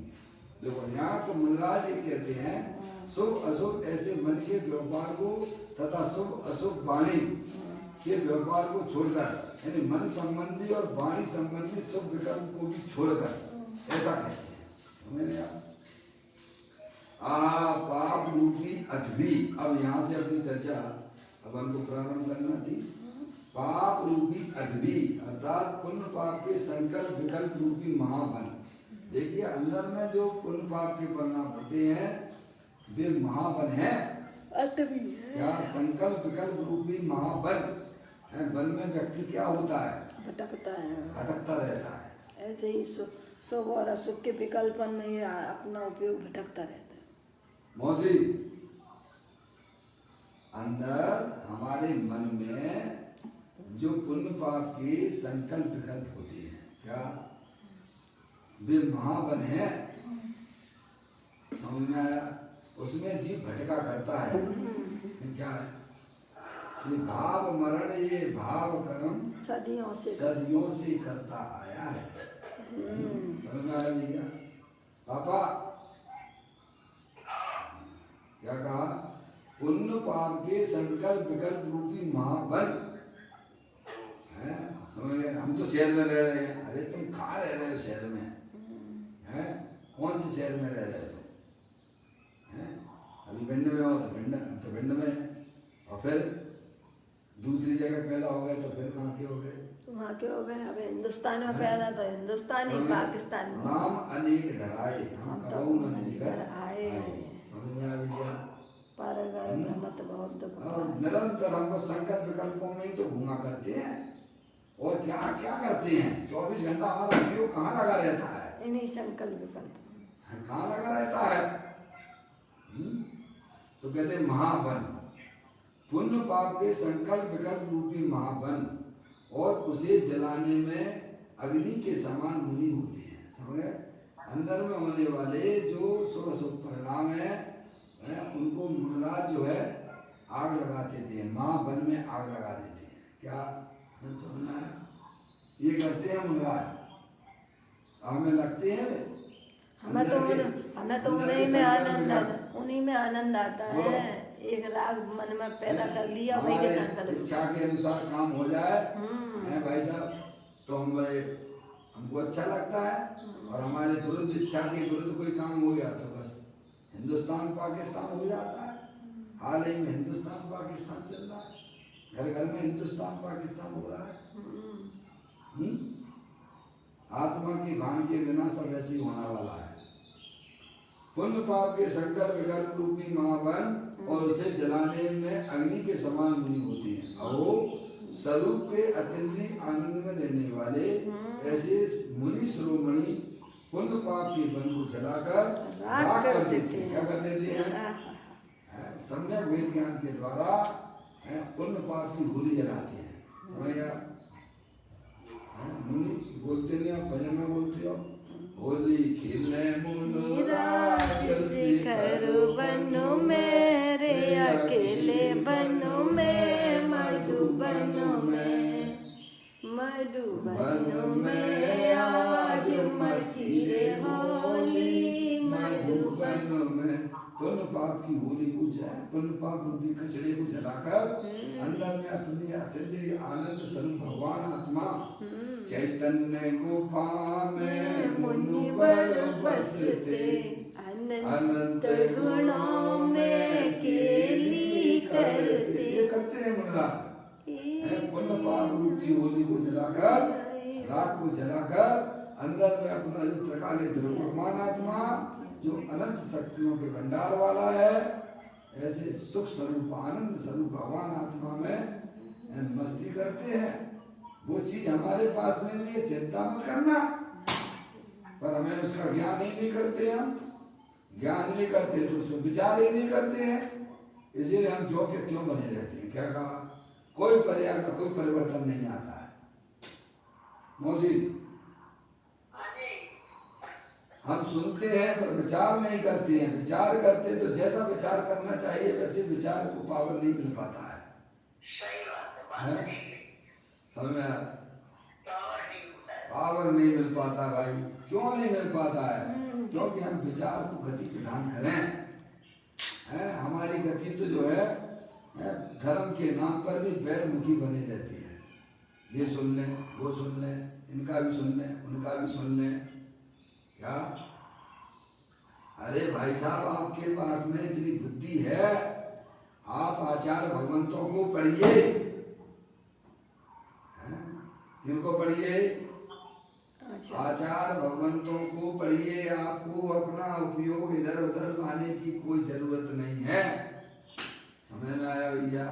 देखो यहाँ तो मुनराज ये कहते हैं, शुभ अशुभ ऐसे मन के व्यापार को तथा शुभ अशुभ वाणी के व्यापार को छोड़कर, यानी मन संबंधी और वाणी संबंधी शुभ विकल्प को भी छोड़कर, ऐसा कहते हैं। पाप रूपी अठवी, अब यहाँ से अपनी चर्चा अब हमको प्रारंभ करना थी। पाप रूपी अठवी अर्थात पुण्य पाप के संकल्प विकल्प रूपी महाबन। देखिए अंदर में जो पुण्य पाप के परिणाम होते हैं वे महाबन है, अठवी है। क्या संकल्प विकल्प रूपी महाबन है। बन में व्यक्ति क्या होता है? भटकता है, भटकता रहता है। ऐसे ही शुभ और अशुभ के विकल्पन में ये अपना उपयोग भटकता रहता है। मौसी, अंदर हमारे मन में जो पुण्य पाप के संकल्प विकल्प होते हैं, क्या वे महाबन है? समझ में आया? उसमें जीव भटका करता है। क्या है? ये भाव मरण, ये भाव कर्म सदियों से करता आया है। समझ में आया भैया? पापा क्या कहा? पुण्य पाप के संकल्प विकल्प रूपी महाबन है। समझ गए? हम तो शहर में रह रहे हैं। अरे तुम कहाँ रह रहे हो शहर में? हैं? कौन से शहर में रह रहे हो? हैं? अभी भिंड में हो तो भिंड में, और फिर दूसरी जगह पैदा हो गए तो फिर कहाँ के हो गए? वहाँ के हो गए। अब हिंदुस्तान में पैदा तो हिंदुस्तान ही, पाकिस्तान में नाम अनेक धराए, हम तो निकर आए। समझ में आया भैया? पर ब्रह्म तो बहुत दुख। निरंतर हम संकल्प विकल्पों में ही तो घूमा करते हैं, और क्या क्या करते हैं? 24 घंटा हमारा उपयोग कहाँ लगा रहता है? इन्हीं संकल्प विकल्प कहाँ लगा रहता है? तो कहते महाबन, पुण्य पाप के संकल्प विकल्प रूपी महाबन, और उसे जलाने में अग्नि के समान मुनि होते हैं। समझे? अंदर में होने वाले जो शुभ शुभ परिणाम है उनको मुनराज जो है आग लगा देते हैं, महाबन में आग लगा देते हैं। क्या समझना है? ये करते हैं मुनराज, हमें लगते हैं हमें तो उन्हीं में आनंद आता है। एक राग मन में पैदा कर लिया, वही के संकल्प इच्छा के अनुसार काम हो जाए है भाई साहब, तो हमको अच्छा लगता है। और हमारे विरुद्ध इच्छा के विरुद्ध कोई काम हो गया तो बस हिंदुस्तान पाकिस्तान हो जाता है। हाल ही में हिंदुस्तान पाकिस्तान चल रहा है, घर घर में हिंदुस्तान पाकिस्तान हो रहा है। आत्मा की भान के बिना सब ऐसे ही होने वाला है। पुण्य पाप के संकल्प विकल्प रूपी महावन और उसे जलाने में अग्नि के समान नहीं होती है। और वो स्वरूप के अत्यंत आनंद में रहने वाले ऐसे मुनि शिरोमणि पुण्य पाप के वन को जलाकर राख कर देते हैं। क्या कर देते हैं? सम्यक वेद ज्ञान के द्वारा पुण्य पाप की होली जलाते हैं। समझ गया? मुनि बोलते नहीं, आप भजन में बोलते हो, होली खेले मुनराज शिखर बनु में रे अकेले बनु में मधुबनु में मधुबनु में आज मची रे होली मधुबनु में। पुण्य पाप की होली को पुण्य पाप रूपी कचड़े को जलाकर अंदर में अपनी अत्यंत आनंद स्वरूप भगवान आत्मा चैतन्य गुफा में मुनिवर बसते अनंत गुणों में केली करते हैं मुन्ना। पुण्य पाप रूपी होली को जलाकर राख को जलाकर अंदर में अपना जो त्रिकाले ध्रुव भगवान आत्मा जो अनंत शक्तियों के भंडार वाला है, ऐसे सुख स्वरूप आनंद स्वरूप भगवान आत्मा में मस्ती करते हैं। वो चीज हमारे पास में भी है, चिंता मत करना, पर हमें उसका ज्ञान ही नहीं करते। हम ज्ञान नहीं करते तो उसमें विचार ही नहीं करते हैं, इसीलिए हम जो के त्यों बने रहते हैं। क्या कहा? कोई पर्याय में कोई परिवर्तन नहीं आता है। मौसी, हम सुनते हैं पर विचार नहीं करते हैं। विचार करते तो जैसा विचार करना चाहिए वैसे विचार को पावर नहीं मिल पाता है। समझ में? पावर नहीं मिल पाता भाई। क्यों नहीं मिल पाता है? क्योंकि हम विचार को गति प्रदान करें। हमारी गति तो जो है धर्म के नाम पर भी बैरमुखी बनी रहती है। ये सुन लें, वो सुन लें, इनका भी सुन लें, उनका भी सुन लें। क्या? अरे भाई साहब, आपके पास में इतनी बुद्धि है, आप आचार्य भगवंतों को पढ़िए। किनको पढ़िए? आचार्य भगवंतों को पढ़िए। आपको अपना उपयोग इधर उधर लाने की कोई जरूरत नहीं है। समझ में आया भैया?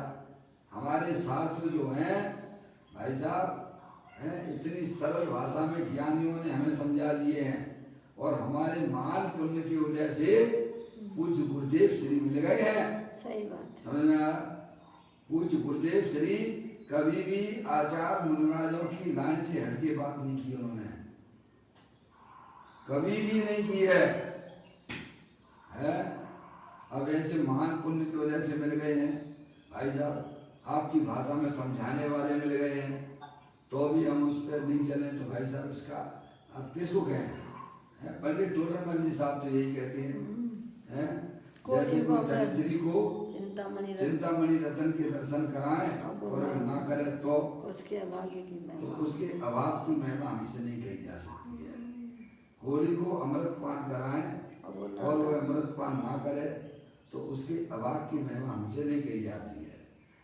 हमारे शास्त्र जो हैं भाई साहब इतनी सरल भाषा में ज्ञानियों ने हमें समझा दिए हैं, और हमारे महान पुण्य की वजह से पूज्य गुरुदेव श्री मिल गए हैं। सही बात। समझ में आया? पूज्य गुरुदेव श्री कभी भी आचार्य मुनिराजों की लाइन से हटके बात नहीं की उन्होंने, कभी भी नहीं की है। अब ऐसे महान पुण्य की वजह से मिल गए हैं भाई साहब, आपकी भाषा में समझाने वाले मिल गए हैं, तो भी हम उस पर नहीं चले तो भाई साहब इसका आप किसको कहें? पंडित टोडरमल जी साहब तो यही कहते हैं, जैसे कोई दरिद्री को चिंतामणि रतन के दर्शन कराएं और अगर ना करे तो उसके अभाव की महिमा हमसे नहीं कही जा सकती है। कोड़ी को अमृत पान कराएं और वो अमृत पान ना करे तो उसके अभाव की महिमा हमसे नहीं कही जाती है।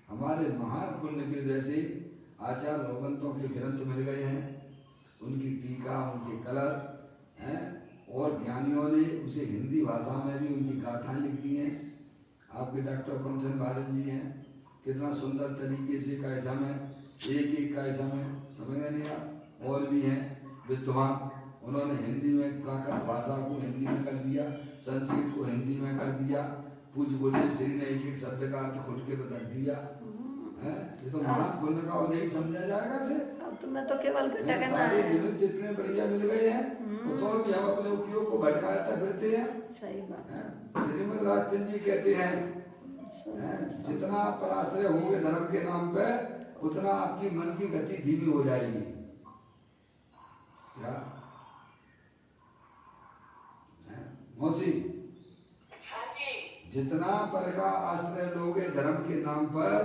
हमारे महान पुण्य की वजह से आचार्य भगवंतों के ग्रंथ मिल गए हैं, उनकी टीका, उनके कलर हैं, और ज्ञानियों ने उसे हिंदी भाषा में भी उनकी गाथाएं लिख दी हैं। आपके डॉक्टर पंचन भारत जी हैं, कितना सुंदर तरीके से कैसा में एक कैसा में समझ नहीं आप। और भी हैं विद्वान, उन्होंने हिंदी में प्राकृत भाषा को हिंदी में कर दिया, संस्कृत को हिंदी में कर दिया। पूज्य गुरुदेव श्री ने एक शब्द का अर्थ खुद के बता दिया है। ये तो महान पुण्य का और यही समझा जाएगा से। अब तो मैं तो केवल सारे निमित्त जितने बढ़िया मिल गए हैं तो भी हम अपने उपयोग को भटकाते फिरते हैं। सही बात है। श्रीमद राजचंद्र जी कहते हैं जितना आप पराश्रय होंगे धर्म के नाम पे उतना आपकी मन की गति धीमी हो जाएगी। क्या मौसी? जितना पर का आश्रय लोगे धर्म के नाम पर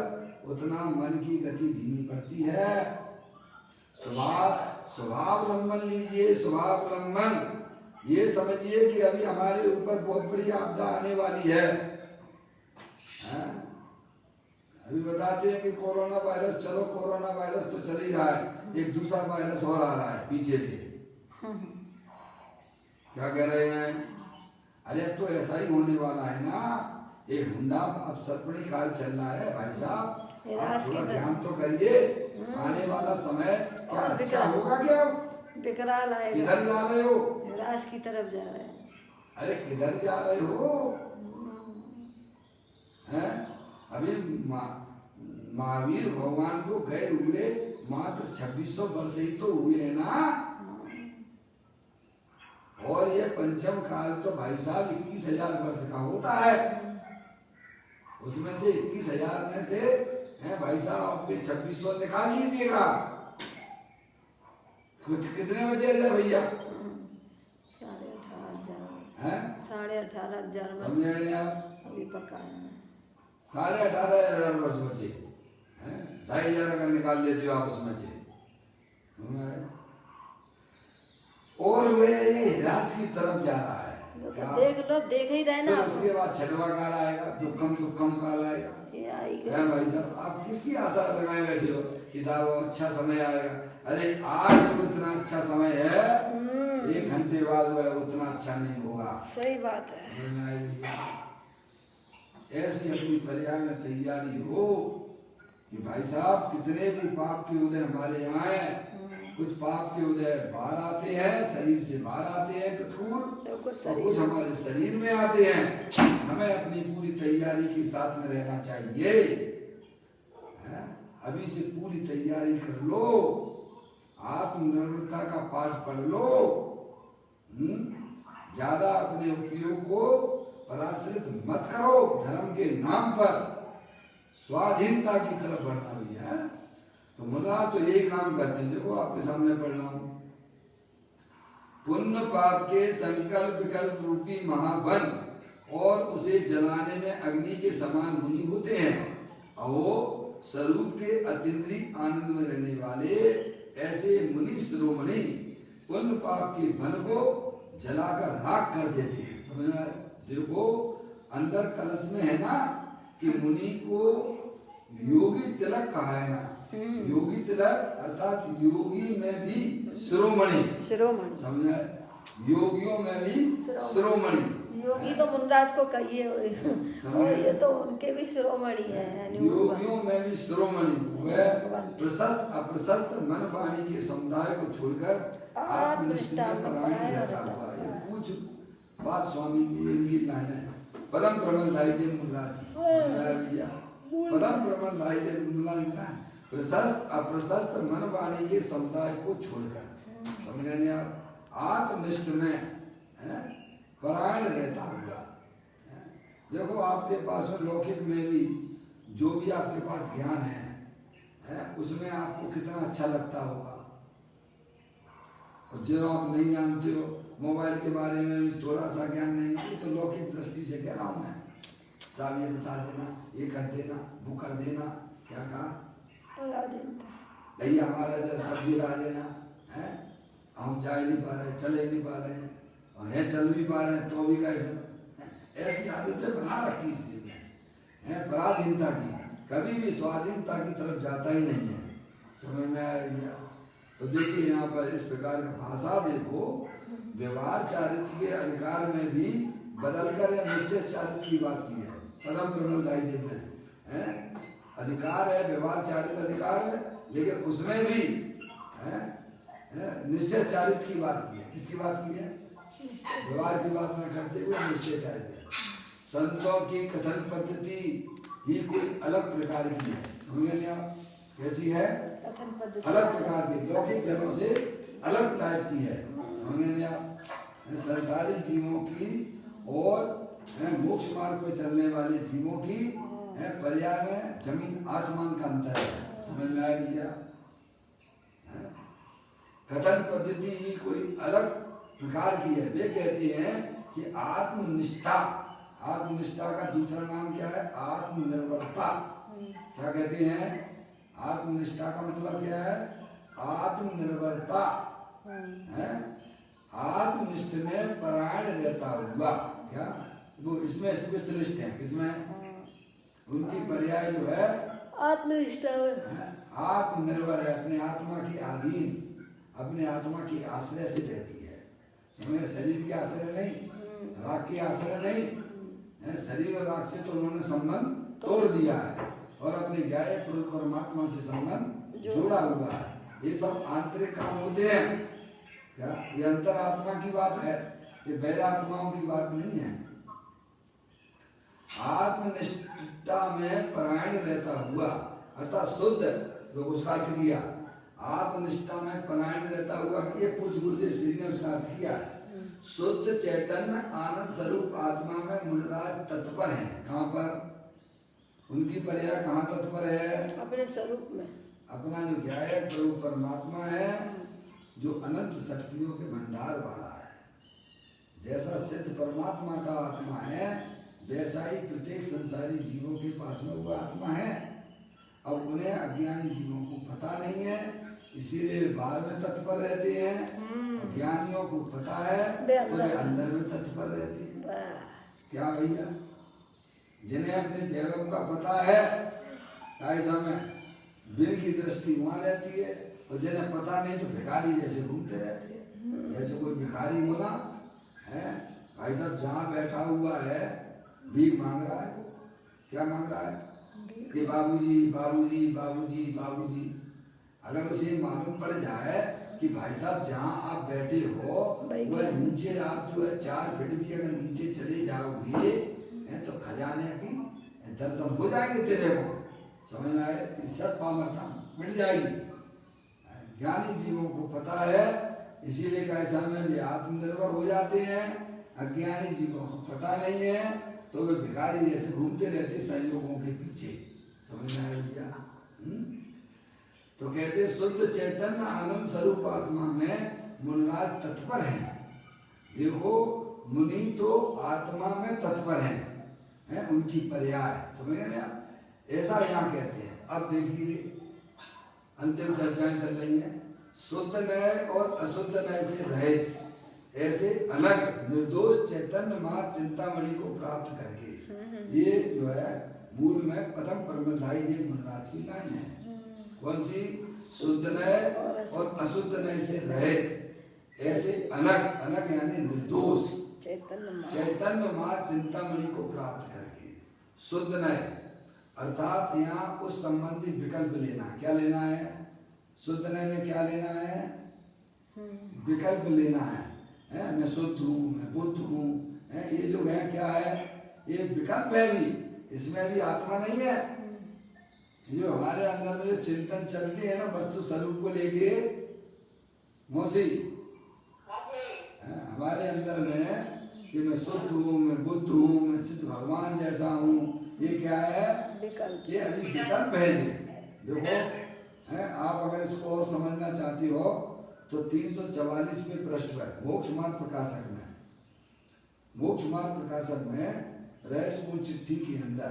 उतना मन की गति धीमी पड़ती है। स्वभावलंबन लीजिए, स्वभावलंबन। ये समझिए कि अभी हमारे ऊपर बहुत बड़ी आपदा आने वाली है। अभी बताते हैं कि कोरोना वायरस, चलो कोरोना वायरस तो चल ही रहा है, एक दूसरा वायरस और आ रहा है पीछे से। क्या कह रहे हैं? अरे अब तो ऐसा ही होने वाला है ना, एक हुंडा अब सतपुड़ी काल चल रहा है भाई साहब, आप थोड़ा ध्यान तो करिए, आने वाला समय क्या अच्छा होगा क्या? विकराल आएगा। किधर जा रहे हो? राज की तरफ जा रहे हैं। अरे किधर जा रहे हो? हैं? अभी महावीर भगवान को गए हुए मात्र 2600 वर्ष ही तो हुए है ना, और ये पंचम काल तो भाई साहब 21,000 वर्ष का होता है। उसमें से 21,000 में से है भाई साहब आपके 2600 निकाल लीजिएगा, कुछ कितने बचे इधर भैया? 18,500 समझे नहीं आप? अभी पका है 18,500 वर्ष बचे हैं, 2,500 का निकाल लेते हो आप उसमें से, और वे ये हिरास की तरफ जा रहा है। देख लो, देख ही रहे ना। तो उसके बाद छठवा काल आएगा, दुखम काल आएगा। है भाई साहब, आप किसकी आशा लगाए बैठे हो कि साहब अच्छा समय आएगा? अरे आज जो इतना अच्छा समय है, 1 घंटे बाद वह उतना अच्छा नहीं होगा। सही बात है। ऐसी अपनी पर्याय में तैयारी हो कि भाई साहब कितने भी पाप के उदय हमारे यहाँ है, कुछ पाप के उदय बाहर आते हैं, शरीर से बाहर आते हैं कठोर, और कुछ हमारे शरीर में आते हैं। हमें अपनी पूरी तैयारी के साथ में रहना चाहिए। अभी से पूरी तैयारी कर लो, आत्मनिर्भरता का पाठ पढ़ लो, ज्यादा अपने उपयोग को पराश्रित मत करो, धर्म के नाम पर स्वाधीनता की तरफ बढ़ना भैया। तो मुन्ना तो यही काम करते हैं, देखो आपके सामने पढ़ रहा हूं, पुण्य पाप के संकल्प विकल्प रूपी महावन और उसे जलाने में अग्नि के समान मुनि होते हैं, और स्वरूप के अतीन्द्रिय आनंद में रहने वाले ऐसे मुनि शिरोमणि पुण्य पाप के वन को जलाकर राख कर देते हैं। समझ रहे? देखो अंदर कलश में है ना कि मुनि को योगी तिलक कहा है ना, योगी तिलक अर्थात योगी में भी शिरोमणि, समझ? योगियों में भी शिरोमणि। योगी तो मुनराज को कहिए, ये तो उनके भी शिरोमणि है। योगियों में भी शिरोमणि, वह प्रशस्त अप्रशस्त मन वाणी के समुदाय को छोड़कर आत्मनिष्ठा में परायण रहता हुआ। ये कुछ बात स्वामी की इनकी लाइन है। परम प्रमलदायी देव मुनराज भैया, परम प्रमलदायी देव मुनराज का प्रशस्त अप्रशस्त मन वाणी के समुदाय को छोड़कर, समझ गए आप, आत्मनिष्ठ में परायण रहता हुआ। देखो आपके पास में लौकिक में भी जो भी आपके पास ज्ञान है उसमें आपको कितना अच्छा लगता होगा, और जो आप नहीं जानते हो, मोबाइल के बारे में भी थोड़ा सा ज्ञान नहीं है, तो लौकिक दृष्टि से कह रहा हूँ मैं, साहब ये बता देना, ये कर देना, वो कर देना, क्या कहा भैया हमारा इधर सब्जी ला देना है, हम जा ही नहीं पा रहे, चले नहीं पा रहे हैं, और है चल भी पा रहे हैं तो भी कैसे, ऐसी आदतें बना रखी इस चीज में है, पराधीनता की, कभी भी स्वाधीनता की तरफ जाता ही नहीं है। समझ में आया भैया? तो देखिए यहाँ पर इस प्रकार का भाषा देखो, व्यवहार चारित्र के अधिकार में भी बदलकर या निश्चय चारित्र की बात की है परम प्रमलदायी देव ने। अधिकार है, व्यवहार चारित्र अधिकार है, लेकिन उसमें भी निश्चय चारित्र की बात की है। किसकी बात की है? व्यवहार की बात न करते हुए निश्चय चारित्र। संतों की कथन पद्धति ही कोई अलग प्रकार की है। समझे आप? कैसी है? अलग प्रकार की, लौकिक जनों से अलग टाइप की है। समझे आप? संसारी जीवों की और मोक्ष मार्ग पर चलने वाले जीवों की पर्याय में जमीन आसमान का अंतर है। समझ में आया भैया? कथन पद्धति ही कोई अलग प्रकार की है। वे कहते हैं कि आत्मनिष्ठा, आत्मनिष्ठा का दूसरा नाम क्या है? आत्मनिर्भरता। क्या कहते हैं? आत्मनिष्ठा का मतलब क्या है? आत्मनिर्भरता है, आत्मनिष्ठ में परायण रहता हुआ। क्या वो इसमें स्पेशलिस्ट है? किसमें? उनकी पर्याय जो है आत्मनिष्ठा, आत्मनिर्भर है, अपने आत्मा की अधीन, अपने आत्मा की आश्रय से रहती है, समझे? शरीर के आश्रय नहीं, राग के आश्रय नहीं है। शरीर और राग से तो उन्होंने संबंध तोड़ दिया है और अपने ज्ञाय परमात्मा से संबंध जोड़ा हुआ है। ये सब आंतरिक काम होते हैं क्या? ये अंतरात्मा की बात है, ये बाह्य आत्माओं की बात नहीं है। आत्मनिष्ठता में परायण रहता हुआ अर्थात शुद्ध, जो उसका अर्थ किया आत्मनिष्ठा में परायण रहता हुआ, ये पूज्य गुरुदेव श्री ने उसका अर्थ किया। शुद्ध चैतन्य आनंद स्वरूप आत्मा में मूलराज तत्पर है। कहाँ पर उनकी पर्याय कहाँ तत्पर है? अपने स्वरूप में। अपना जो ज्ञाय स्वरूप परमात्मा है, जो अनंत शक्तियों के भंडार वाला है। जैसा सिद्ध परमात्मा का आत्मा है, वैसा ही प्रत्येक संसारी जीवों के पास में वो आत्मा है। अब उन्हें अज्ञानी जीवों को पता नहीं है, इसीलिए वे बाहर में तत्पर रहते हैं। ज्ञानियों को पता है तो वे अंदर में तत्पर रहते हैं। क्या भैया? जिन्हें अपने वैभव का पता है, ऐसा में बिन की दृष्टि वहां रहती है, और जिन्हें पता नहीं तो भिखारी जैसे घूमते रहते हैं। जैसे कोई भिखारी होना है, भाई साहब जहाँ बैठा हुआ है भीख मांग रहा है। क्या मांग रहा है? कि बाबूजी बाबूजी बाबूजी बाबूजी। अगर उसे मालूम पड़ जाए कि भाई साहब जहाँ आप बैठे हो वह नीचे आप जो है 4 फीट भी अगर नीचे चले जाओगे तो खजाने की दर्शन हो जाएंगे तेरे को, समझ में आए? सब पामरता मिट जाएगी। ज्ञानी जीवों को पता है, इसीलिए कैसा में भी आत्मनिर्भर हो जाते हैं। अज्ञानी जीवों को पता नहीं है तो वे भिखारी जैसे घूमते रहते संयोगों के पीछे, समझ में आया भैया? तो कहते शुद्ध चैतन्य आनंद स्वरूप आत्मा में मुनिराज तत्पर है। देखो मुनि तो आत्मा में तत्पर है, उनकी पर्याय, समझ गए ना? ऐसा यहाँ कहते हैं। अब देखिए अंतिम चर्चाएं चल रही हैं। शुद्ध नय और अशुद्ध नय से रहित, ऐसे अलग निर्दोष चैतन्य मां चिंतामणि को प्राप्त करके, ये जो है मूल में पदम परमधाई देव मुनिराज की लाइन है। कौन सी? शुद्ध नय और अशुद्ध नय से रहित, ऐसे अलग अलग यानी निर्दोष चैतन्य मां चिंतामणि को प्राप्त करके। शुद्ध नय अर्थात यहाँ उस संबंधी विकल्प लेना। क्या लेना है? शुद्ध नय में क्या लेना है? विकल्प लेना है। मैं शुद्ध हूँ, मैं बुद्ध हूँ, ये जो है क्या है? ये विकल्प है भी, इसमें भी आत्मा नहीं है। जो हमारे अंदर में जो चिंतन चलती है ना वस्तु स्वरूप को लेके, मौसी हमारे अंदर में कि मैं शुद्ध हूँ, मैं बुद्ध हूँ, मैं सिद्ध भगवान जैसा हूँ, ये क्या है? विकल्प। ये अभी विकल्प है। देखो आप अगर इसको और समझना चाहती हो तो 344वें पृष्ठ पर मोक्ष मार्ग प्रकाशक में, मोक्ष मार्ग प्रकाशक में रहस्यपूर्ण चिट्ठी के अंदर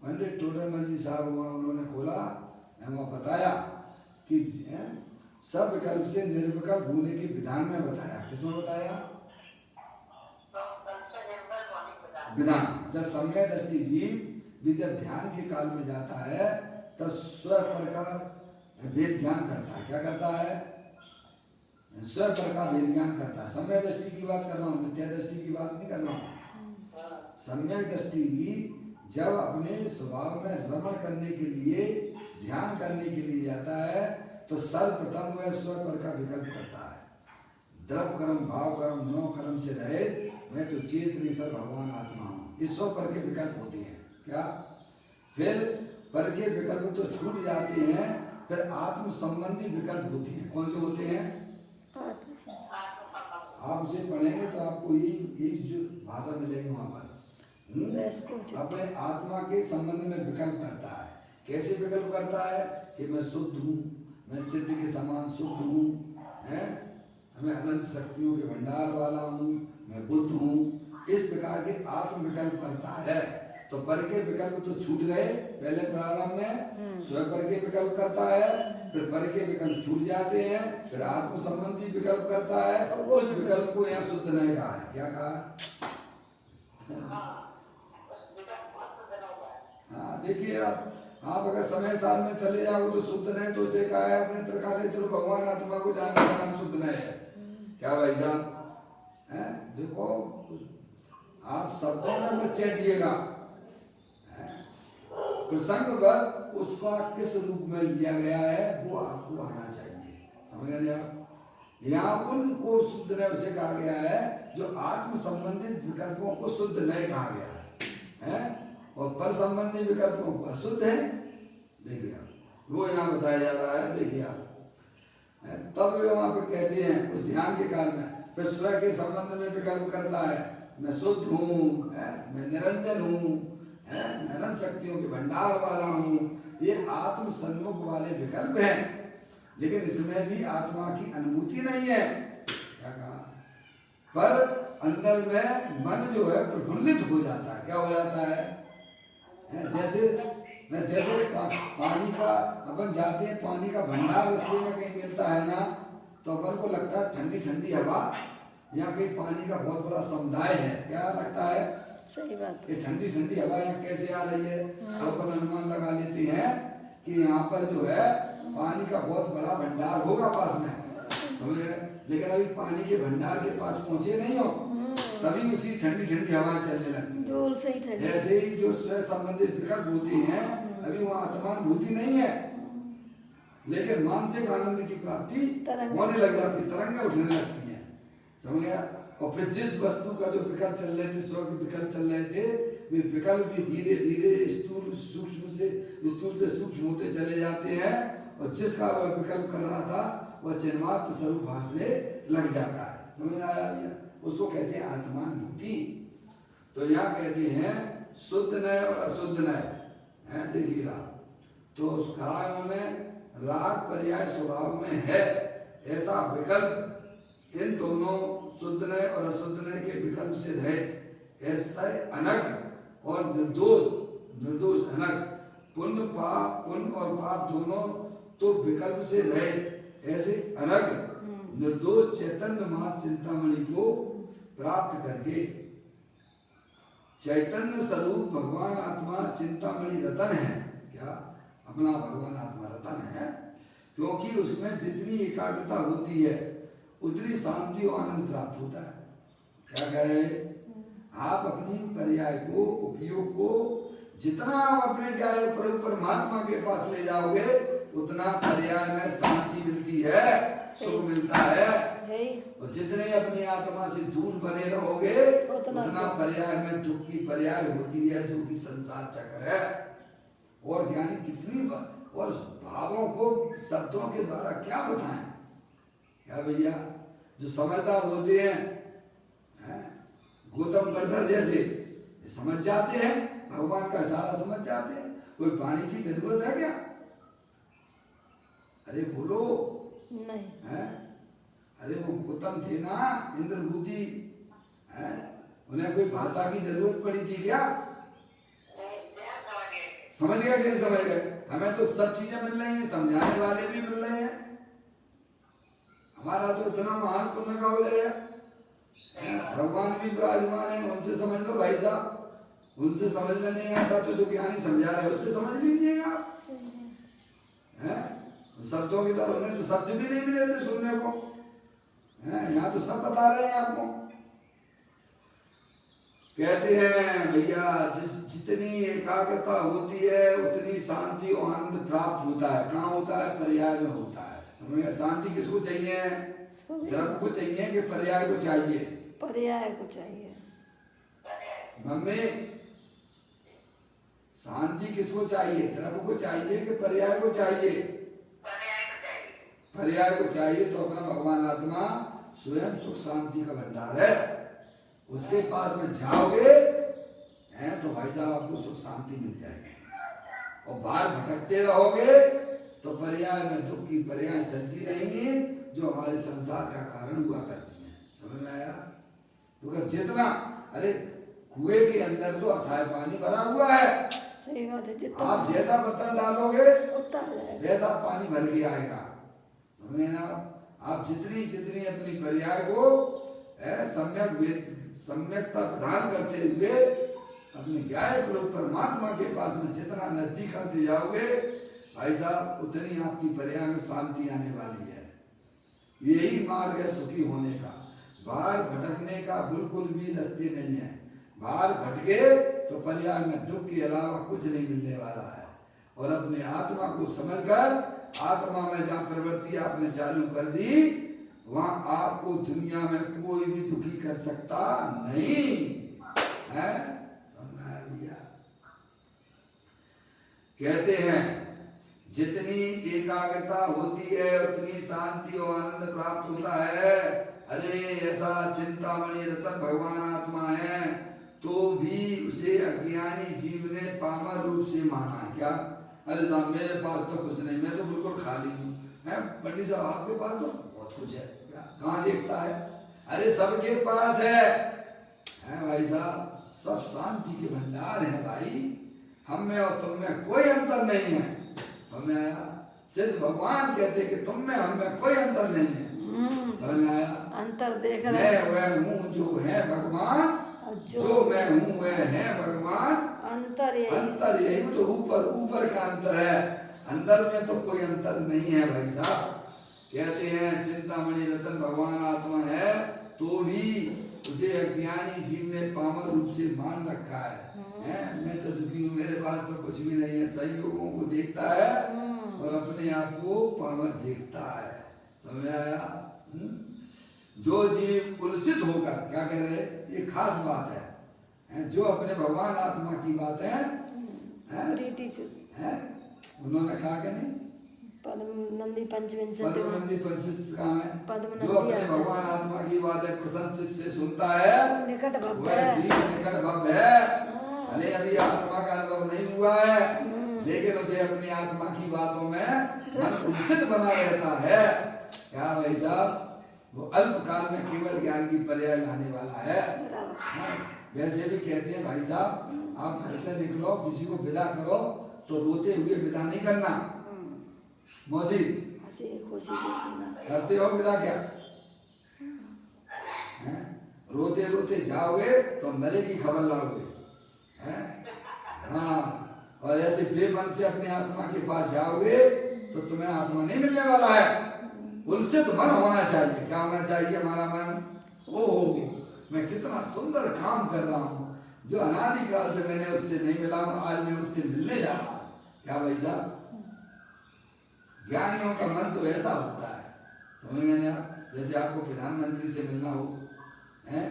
पंडित टोडरमल जी साहब वहाँ उन्होंने खोला, वहाँ बताया कि सब विकल्प से निर्विकल्प होने के विधान में बताया। किसमें बताया? विधान। जब समय दृष्टि जीव भी जब ध्यान के काल में जाता है तब स्व पर का वेद ज्ञान करता है। क्या करता है? स्व पर का वेद ज्ञान करता है। समय दृष्टि की बात कर रहा हूँ, मिथ्या दृष्टि की बात नहीं कर रहा हूँ। समय दृष्टि भी जब अपने स्वभाव में रमण करने के लिए, ध्यान करने के लिए जाता है तो सर्वप्रथम वह स्व पर का विकल्प करता है। द्रव कर्म भाव कर्म नो कर्म से रहे, मैं तो चेतन ईश्वर भगवान आत्मा हूँ। इस स्व पर के विकल्प होते हैं। क्या? फिर पर के विकल्प तो छूट जाते हैं, फिर आत्म संबंधी विकल्प होते हैं। कौन से होते हैं? आप उसे पढ़ेंगे तो आपको ये जो भाषा मिलेगी वहां पर। अपने आत्मा के संबंध में विकल्प करता है। कैसे विकल्प करता है? कि मैं शुद्ध हूँ, मैं सिद्ध के समान शुद्ध हूँ, मैं अनंत शक्तियों के भंडार वाला हूँ, मैं बुद्ध हूँ। इस प्रकार के आत्म विकल्प करता है। तो पर के विकल्प तो छूट गए पहले प्रारंभ में, स्व पर के विकल्प करता है, फिर पर के विकल्प छूट जाते हैं, फिर आत्म संबंधी विकल्प करता है। उस विकल्प को यहाँ शुद्ध नहीं कहा है। क्या कहा? हाँ देखिए आप आप अगर समय साल में चले जाओगे तो शुद्ध नहीं, तो उसे कहा है अपने त्रिकाले तो भगवान आत्मा को जानने का नाम शुद्ध नहीं है। क्या भाई साहब है? देखो आप शब्दों में मत चैटिएगा, प्रसंग बस उसका किस रूप में लिया गया है वो आपको आना चाहिए। समझ रहे आप? यहाँ उनको शुद्ध नहीं उसे कहा गया है जो आत्म संबंधित विकल्पों को शुद्ध नहीं कहा गया है? और पर संबंधी विकल्पों को अशुद्ध है। देखिए आप वो यहाँ बताया जा रहा है। देखिए आप तब वे वहां पे कहते हैं उस ध्यान के काल में फिर स्वयं के संबंध में विकल्प करता है, मैं शुद्ध हूँ, मैं निरंजन हूँ, मैं अनंत शक्तियों के भंडार वाला हूँ। ये आत्म सन्मुख वाले विकल्प हैं, लेकिन इसमें भी आत्मा की अनुभूति नहीं है। क्या कहा? पर अंदर में मन जो है प्रफुल्लित हो जाता है। क्या हो जाता है? जैसे पानी का अपन जाते हैं, पानी का भंडार रास्ते में कहीं मिलता है ना, तो अपन को लगता है ठंडी ठंडी हवा, यहाँ कहीं पानी का बहुत बड़ा समुदाय है। क्या लगता है? सही बात। ये ठंडी ठंडी हवा यहाँ कैसे आ रही है? अपन अनुमान लगा लेते हैं कि यहाँ पर जो है पानी का बहुत बड़ा भंडार होगा पास में, समझे? लेकिन अभी पानी के भंडार के पास पहुंचे नहीं हो, तभी उसी ठंडी ठंडी हवा चलने लगती है। दूर से ही ठंडी। ऐसे ही जो स्वयं संबंधित विकल्प होती हैं, अभी वहाँ आत्मानुभूति नहीं है, लेकिन मानसिक आनंद की प्राप्ति होने लग जाती, तरंगें उठने लगती हैं। समझ गया? और फिर जिस वस्तु का जो विकल्प चल रहे थे, स्व के विकल्प चल रहे थे, वे विकल्प भी धीरे धीरे स्थूल से सूक्ष्म होते चले जाते हैं, और जिसका वह विकल्प कर रहा था वह चिन्मात्र स्वरूप भासने लग जाता है। समझ में आया भैया? उसको कहते हैं आत्मानुभूति। तो यहाँ कहते हैं शुद्ध नय और अशुद्ध नय है। देखिएगा तो कहा उन्होंने राग पर्याय स्वभाव में है ऐसा विकल्प इन दोनों शुद्ध नय और अशुद्ध नय के विकल्प से रहे, ऐसा अनग और निर्दोष अनग, पुण्य और पाप दोनों तो विकल्प से रहे, ऐसे अनग निर्दोष चैतन्य मात्र चिंतामणि को प्राप्त करके चैतन्य स्वरूप भगवान आत्मा चिंतामणि रतन है। क्या? अपना भगवान आत्मा रतन है, क्योंकि उसमें जितनी एकाग्रता होती है उतनी शांति और आनंद प्राप्त होता है। क्या कह रहे? आप अपनी पर्याय को उपयोग को जितना आप अपने क्या है परमात्मा के पास ले जाओगे उतना पर्याय में शांति मिलती है, सुख मिलता है। और जितने अपनी आत्मा से दूर बने रहोगे उतना पर्याय में दुख की पर्याय होती है, जो कि संसार चक्र है। और ज्ञानी कितनी और भावों को शब्दों के द्वारा क्या बताएं? क्या भैया जो समझदार होते हैं गौतम बर्धर जैसे समझ जाते हैं, भगवान का इशारा समझ जाते हैं। कोई पानी की जरूरत है क्या? अरे बोलो नहीं है? अरे वो गौतम थे ना, इंद्रभूति है, उन्हें कोई भाषा की जरूरत पड़ी थी क्या? समझ गए कि नहीं समझ गए? हमें तो सब चीजें मिल रही हैं, समझाने वाले भी मिल रहे हैं। हमारा तो इतना महान पुण्य का उदय है, भगवान भी विराजमान है, उनसे समझ लो भाई साहब। उनसे समझ में नहीं आता तो जो ज्ञानी समझा रहे उससे समझ लीजिएगा। शब्दों की तरह उन्हें तो शब्द भी नहीं मिले थे सुनने को, यहाँ तो सब बता रहे हैं आपको। कहते हैं भैया जितनी एकाग्रता होती है उतनी शांति और आनंद प्राप्त होता है। कहाँ होता है? पर्याय में होता है। समझ गए? शांति किसको चाहिए? द्रव्य को चाहिए कि पर्याय को चाहिए? पर्याय को चाहिए। मम्मी शांति किसको चाहिए? द्रव्य को चाहिए कि पर्याय को चाहिए? पर्याय को चाहिए। तो अपना भगवान आत्मा स्वयं सुख शांति का भंडार है, उसके पास में जाओगे तो भाई साहब आपको सुख शांति मिल जाएगी। और बाहर भटकते रहोगे तो पर्याय में दुख की पर्याय चलती रहेंगी, जो हमारे संसार का कारण हुआ करती हैं। समझ में आया? क्योंकि जितना अरे कुएं के अंदर तो अथाह पानी भरा हुआ है। सही बात है। जितना आप जैसा बर्तन डालोगे वैसा पानी भर के आएगा। समझे ना? आप जितनी जितनी अपनी पर्याय को सम्यकता प्रदान करते हुए अपने ज्ञाय प्रभु परमात्मा के पास में जितना नजदीक आते जाओगे भाई साहब उतनी आपकी पर्याय में शांति आने वाली है। यही मार्ग है सुखी होने का। बाहर भटकने का बिल्कुल भी रास्ते नहीं है। बाहर भटके तो पर्याय में दुख के अलावा कुछ नहीं मिलने वाला है। और अपने आत्मा को समझकर आत्मा में जहाँ प्रवृत्ति आपने चालू कर दी वहां आपको दुनिया में कोई भी दुखी कर सकता नहीं है। समझ लिया? कहते हैं जितनी एकाग्रता होती है उतनी शांति और आनंद प्राप्त होता है। अरे ऐसा चिंतामणि रतन भगवान आत्मा है तो भी उसे अज्ञानी जीव ने पामर रूप से माना। क्या? अरे साहब मेरे पास तो कुछ नहीं, मैं तो बिल्कुल खाली हूँ। पंडित साहब आपके पास तो बहुत कुछ है। कहाँ देखता है? अरे सबके पास है भाई साहब, सब शांति के भंडार है भाई। हम में और तुम में कोई अंतर नहीं है। समझ में आया? सिद्ध भगवान कहते कि तुम में हम में कोई अंतर नहीं है। समझ में आया? अंतर देख रहे मैं वह हूँ जो है भगवान, जो मैं हूँ वह है भगवान। अंतर यही तो ऊपर का अंतर है। अंदर में तो कोई अंतर नहीं है भाई साहब। कहते हैं चिंतामणि रतन भगवान आत्मा है तो भी उसे अज्ञानी जीव ने पामर रूप से मान रखा है। मैं तो दुखी हूँ, मेरे पास तो कुछ भी नहीं है। संयोगों को देखता है और अपने आप को पामर देखता है। समझ आया? जो जीव उलसित होकर, क्या कह रहे हैं, ये खास बात है, जो अपने भगवान आत्मा की बात है उन्होंने कहा कि नहीं पद्मनंदी पंचविंशति का है जो अपने भगवान आत्मा की बात है प्रसन्न चित्त से सुनता है निकट भव्य वह जीव निकट भव्य है। अरे अभी आत्मा का अनुभव नहीं हुआ है लेकिन उसे अपनी आत्मा की बातों में मन उलसित बना रहता है। क्या भाई साहब? वो अल्प काल में केवल ज्ञान की पर्याय लाने वाला है। वैसे भी कहते हैं भाई साहब आप घर से निकलो किसी को विदा करो तो रोते हुए विदा नहीं करना। मौसी करते हो विदा क्या? रोते रोते जाओगे तो मरे की खबर लाओगे। हाँ, और ऐसे बेमन से अपने आत्मा के पास जाओगे तो तुम्हें आत्मा नहीं मिलने वाला है। उलसित मन होना चाहिए। क्या होना चाहिए हमारा मन? ओह मैं कितना सुंदर काम कर रहा हूँ, जो अनादिकाल से मैंने उससे नहीं मिला हूँ, आज मैं उससे मिलने जा रहा हूँ। क्या भाई साहब? ज्ञानियों का मन तो ऐसा होता है, समझ गए ना? जैसे आपको प्रधानमंत्री से मिलना हो, हैं?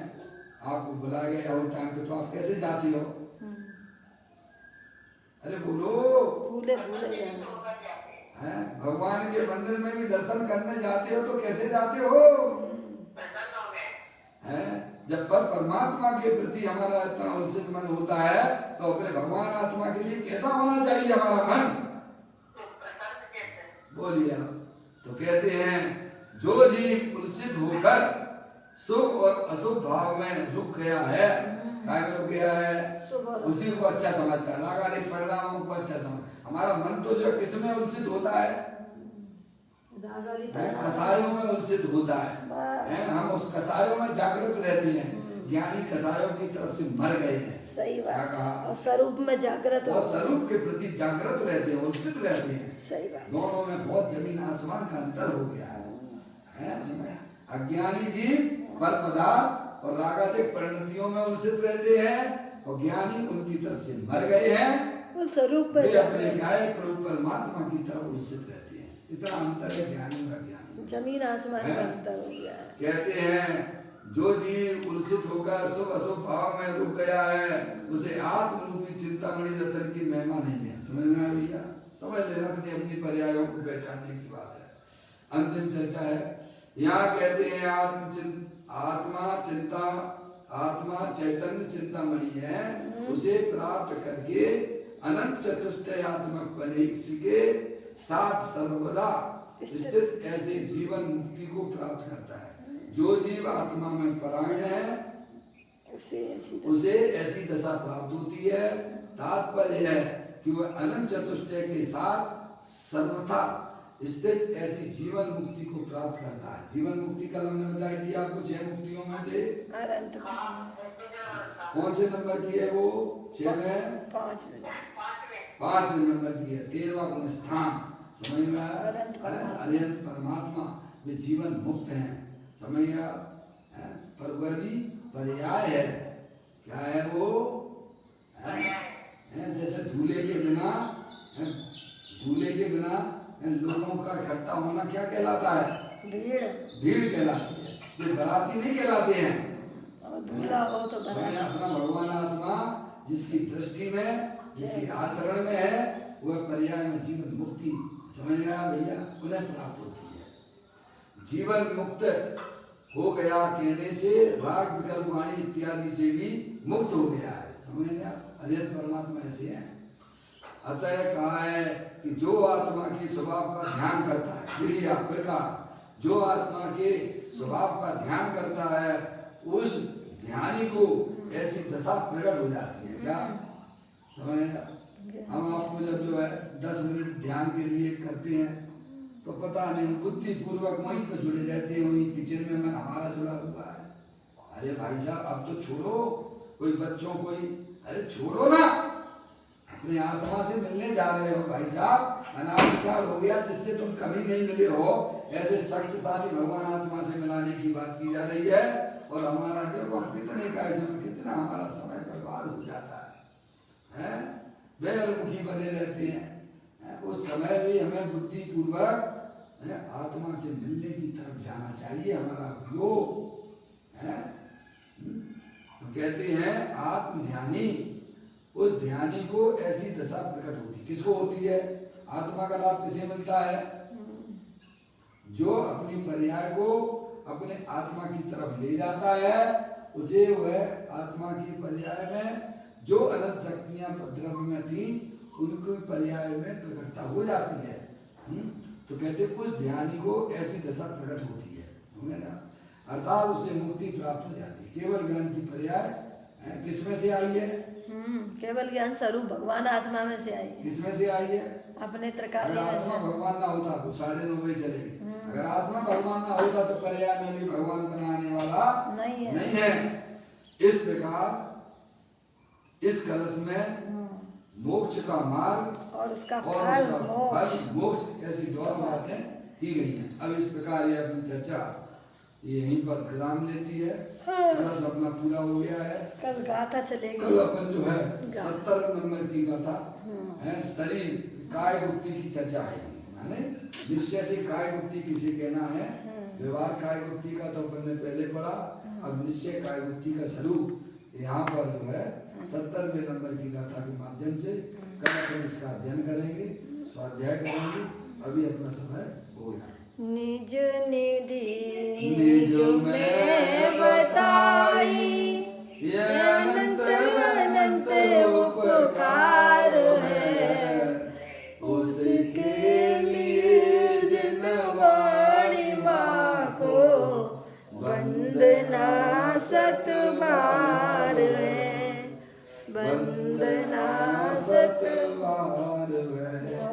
आपको बुलाया गया हो टाइम पे तो आप कैसे जाती हो? अरे बोलो। भूले हैं? भगवान के मंदिर में भी दर्शन करने जाते हो तो कैसे जाते हो? हैं? जब परमात्मा के प्रति हमारा इतना उलसित मन होता है तो अपने भगवान आत्मा के लिए कैसा होना चाहिए हमारा मन? बोलिए। तो कहते हैं जो जीव उलसित होकर शुभ और अशुभ भाव में रुक गया है, क्या रुक गया है? उसी को अच्छा समझता है, नागालिक परिणामों को अच्छा समझ। हमारा मन तो जो किसमें उलसित होता है? कसायों में उलसित होता है। हम उस कसायों में जागृत रहते हैं, ज्ञानी कसायों की तरफ से मर गए हैं। सही बात। क्या कहा? और स्वरूप में जागृत और स्वरूप के प्रति जागृत रहते हैं, उलसित रहते हैं। सही बात। दोनों में बहुत जमीन आसमान का अंतर हो गया है। अज्ञानी जीव पर पदार्थ और रागादिक परिणतियों में उलसित रहते हैं और ज्ञानी उनकी तरफ से मर गए हैं, स्वरूप वे अपने ज्ञाय प्रभु परमात्मा की तरफ उलसित रहते हैं। इतना अंतर है ज्ञानी और अज्ञानी, जमीन आसमान का अंतर हो गया है। कहते हैं जो जीव उलसित होकर शुभ अशुभ भाव में रुक गया है उसे आत्म रूपी चिंतामणि रतन की महिमा नहीं है। समझ में आ भैया? समझ लेना, अपनी अपनी पर्यायों को पहचानने की बात है। अंतिम चर्चा है। यहाँ कहते हैं आत्मा चैतन्य चिंतामणि है, उसे प्राप्त करके अनंत चतुष्टयात्मक बने के साथ सर्वदा स्थित ऐसे जीवन मुक्ति को प्राप्त करता है। जो जीव आत्मा में परायण है उसे ऐसी दशा प्राप्त होती है। तात्पर्य है कि वह अनंत चतुष्टय के साथ सर्वथा स्थित ऐसी जीवन मुक्ति को प्राप्त करता है। जीवन मुक्ति कल हमने बताई थी आपको 6 मुक्तियों में से अनंत कौन से नंबर की है वो? 6 में 5वें नंबर की है। 13वां गुण स्थान, समझ में आया? अनंत परमात्मा वे जीवन मुक्त हैं, समझ में आया? पर वह भी पर्याय है। क्या है वो? जैसे धूले के बिना लोगों का इकट्ठा होना क्या कहलाता है? भीड़ कहलाती है। ये बराती नहीं कहलाते हैं। धूला हो तो अपना भगवान आत्मा जिसकी दृष्टि में, जिसकी आचरण में है, वह पर्याय में जीवन मुक्ति, समझ गया भैया, उन्हें प्राप्त होती है। जीवन मुक्त हो गया कहने से राग विकल्प वाणी इत्यादि से भी मुक्त हो गया है, समझ गया? अनंत परमात्मा ऐसे हैं। अतः कहा है कि जो आत्मा के स्वभाव का ध्यान करता है, देखिए आप प्रकार, जो आत्मा के स्वभाव का ध्यान करता है उस ध्यानी को ऐसी दशा प्रकट हो जाती है। क्या समझ? हम आपको जब जो है 10 मिनट ध्यान के लिए करते हैं तो पता नहीं बुद्धि पूर्वक वहीं पर जुड़े रहते हैं, वहीं किचन में मन हमारा जुड़ा हुआ है। अरे भाई साहब अब तो छोड़ो, कोई बच्चों अरे छोड़ो ना, अपने आत्मा से मिलने जा रहे हो भाई साहब। अनाधिकार हो गया जिससे तुम कभी नहीं मिले हो, ऐसे शक्तिशाली भगवान आत्मा से मिलाने की बात की जा रही है। और हमारा जो हम कितने का समय, कितना हमारा समय बर्बाद हो जाता है, बेमुखी बने रहते हैं। उस समय भी हमें बुद्धि पूर्वक आत्मा से मिलने की तरफ जाना चाहिए, हमारा योग है। तो कहते हैं आत्म ध्यानी, उस ध्यानी को ऐसी दशा प्रकट होती। किसको होती है? आत्मा का लाभ किसे मिलता है? जो अपनी पर्याय को अपने आत्मा की तरफ ले जाता है, उसे वह आत्मा की पर्याय में जो अनंत शक्तियां द्रव्य में थी उनको पर्याय में प्रकटता हो जाती है। तो कहते उस ध्यानी को ऐसी दशा प्रकट होती है ना, अर्थात उसे मुक्ति प्राप्त हो जाती है। केवल ज्ञान की पर्याय किसमें से आई है? केवल ज्ञान स्वरूप भगवान आत्मा में से आई है। किसमें से आई है? अपने त्रकाली अगर में आत्मा से। भगवान ना होता तो 9:30 बजे चलेगी। अगर आत्मा भगवान ना होता तो पर्याय में भी भगवान बनाने वाला नहीं है। इस प्रकार इस कलश में मोक्ष का मार्ग और उसका फल मोक्ष ऐसी दोनों बातें की गई हैं। अब इस प्रकार ये अपनी चर्चा यहीं पर विराम लेती है। कलश अपना पूरा हो गया है। कल गाथा चलेगी। कल अपन जो है 70 नंबर की गाथा है, शरीर काय गुप्ति की चर्चा है। माने निश्चय से काय गुप्ति किसे कहना है? व्यवहार काय गुप्ति का तो अपन ने पहले पढ़ा। अब निश्चय काय गुप्ति का स्वरूप यहाँ पर जो है 70वें नंबर की गाथा के माध्यम से कल अपन इसका अध्ययन करेंगे, स्वाध्याय करेंगे। अभी अपना समय हो गया। निज निधि निज में बताई, ये अनंत अनंत उपकार है, उसके लिए जिन वाणी माँ को वंदना सतबार है, वंदना सतबार है।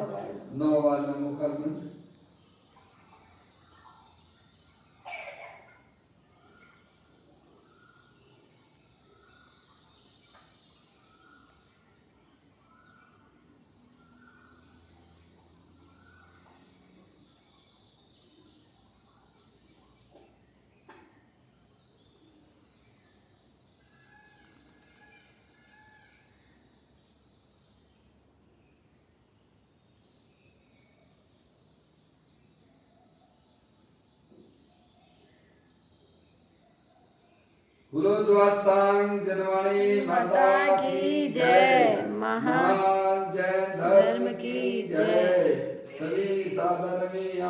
9 बार नमो कर मंत्र। गुरुद्वासांग जनवाणी माता की जय। महान जय धर्म की जय। सभी साधन में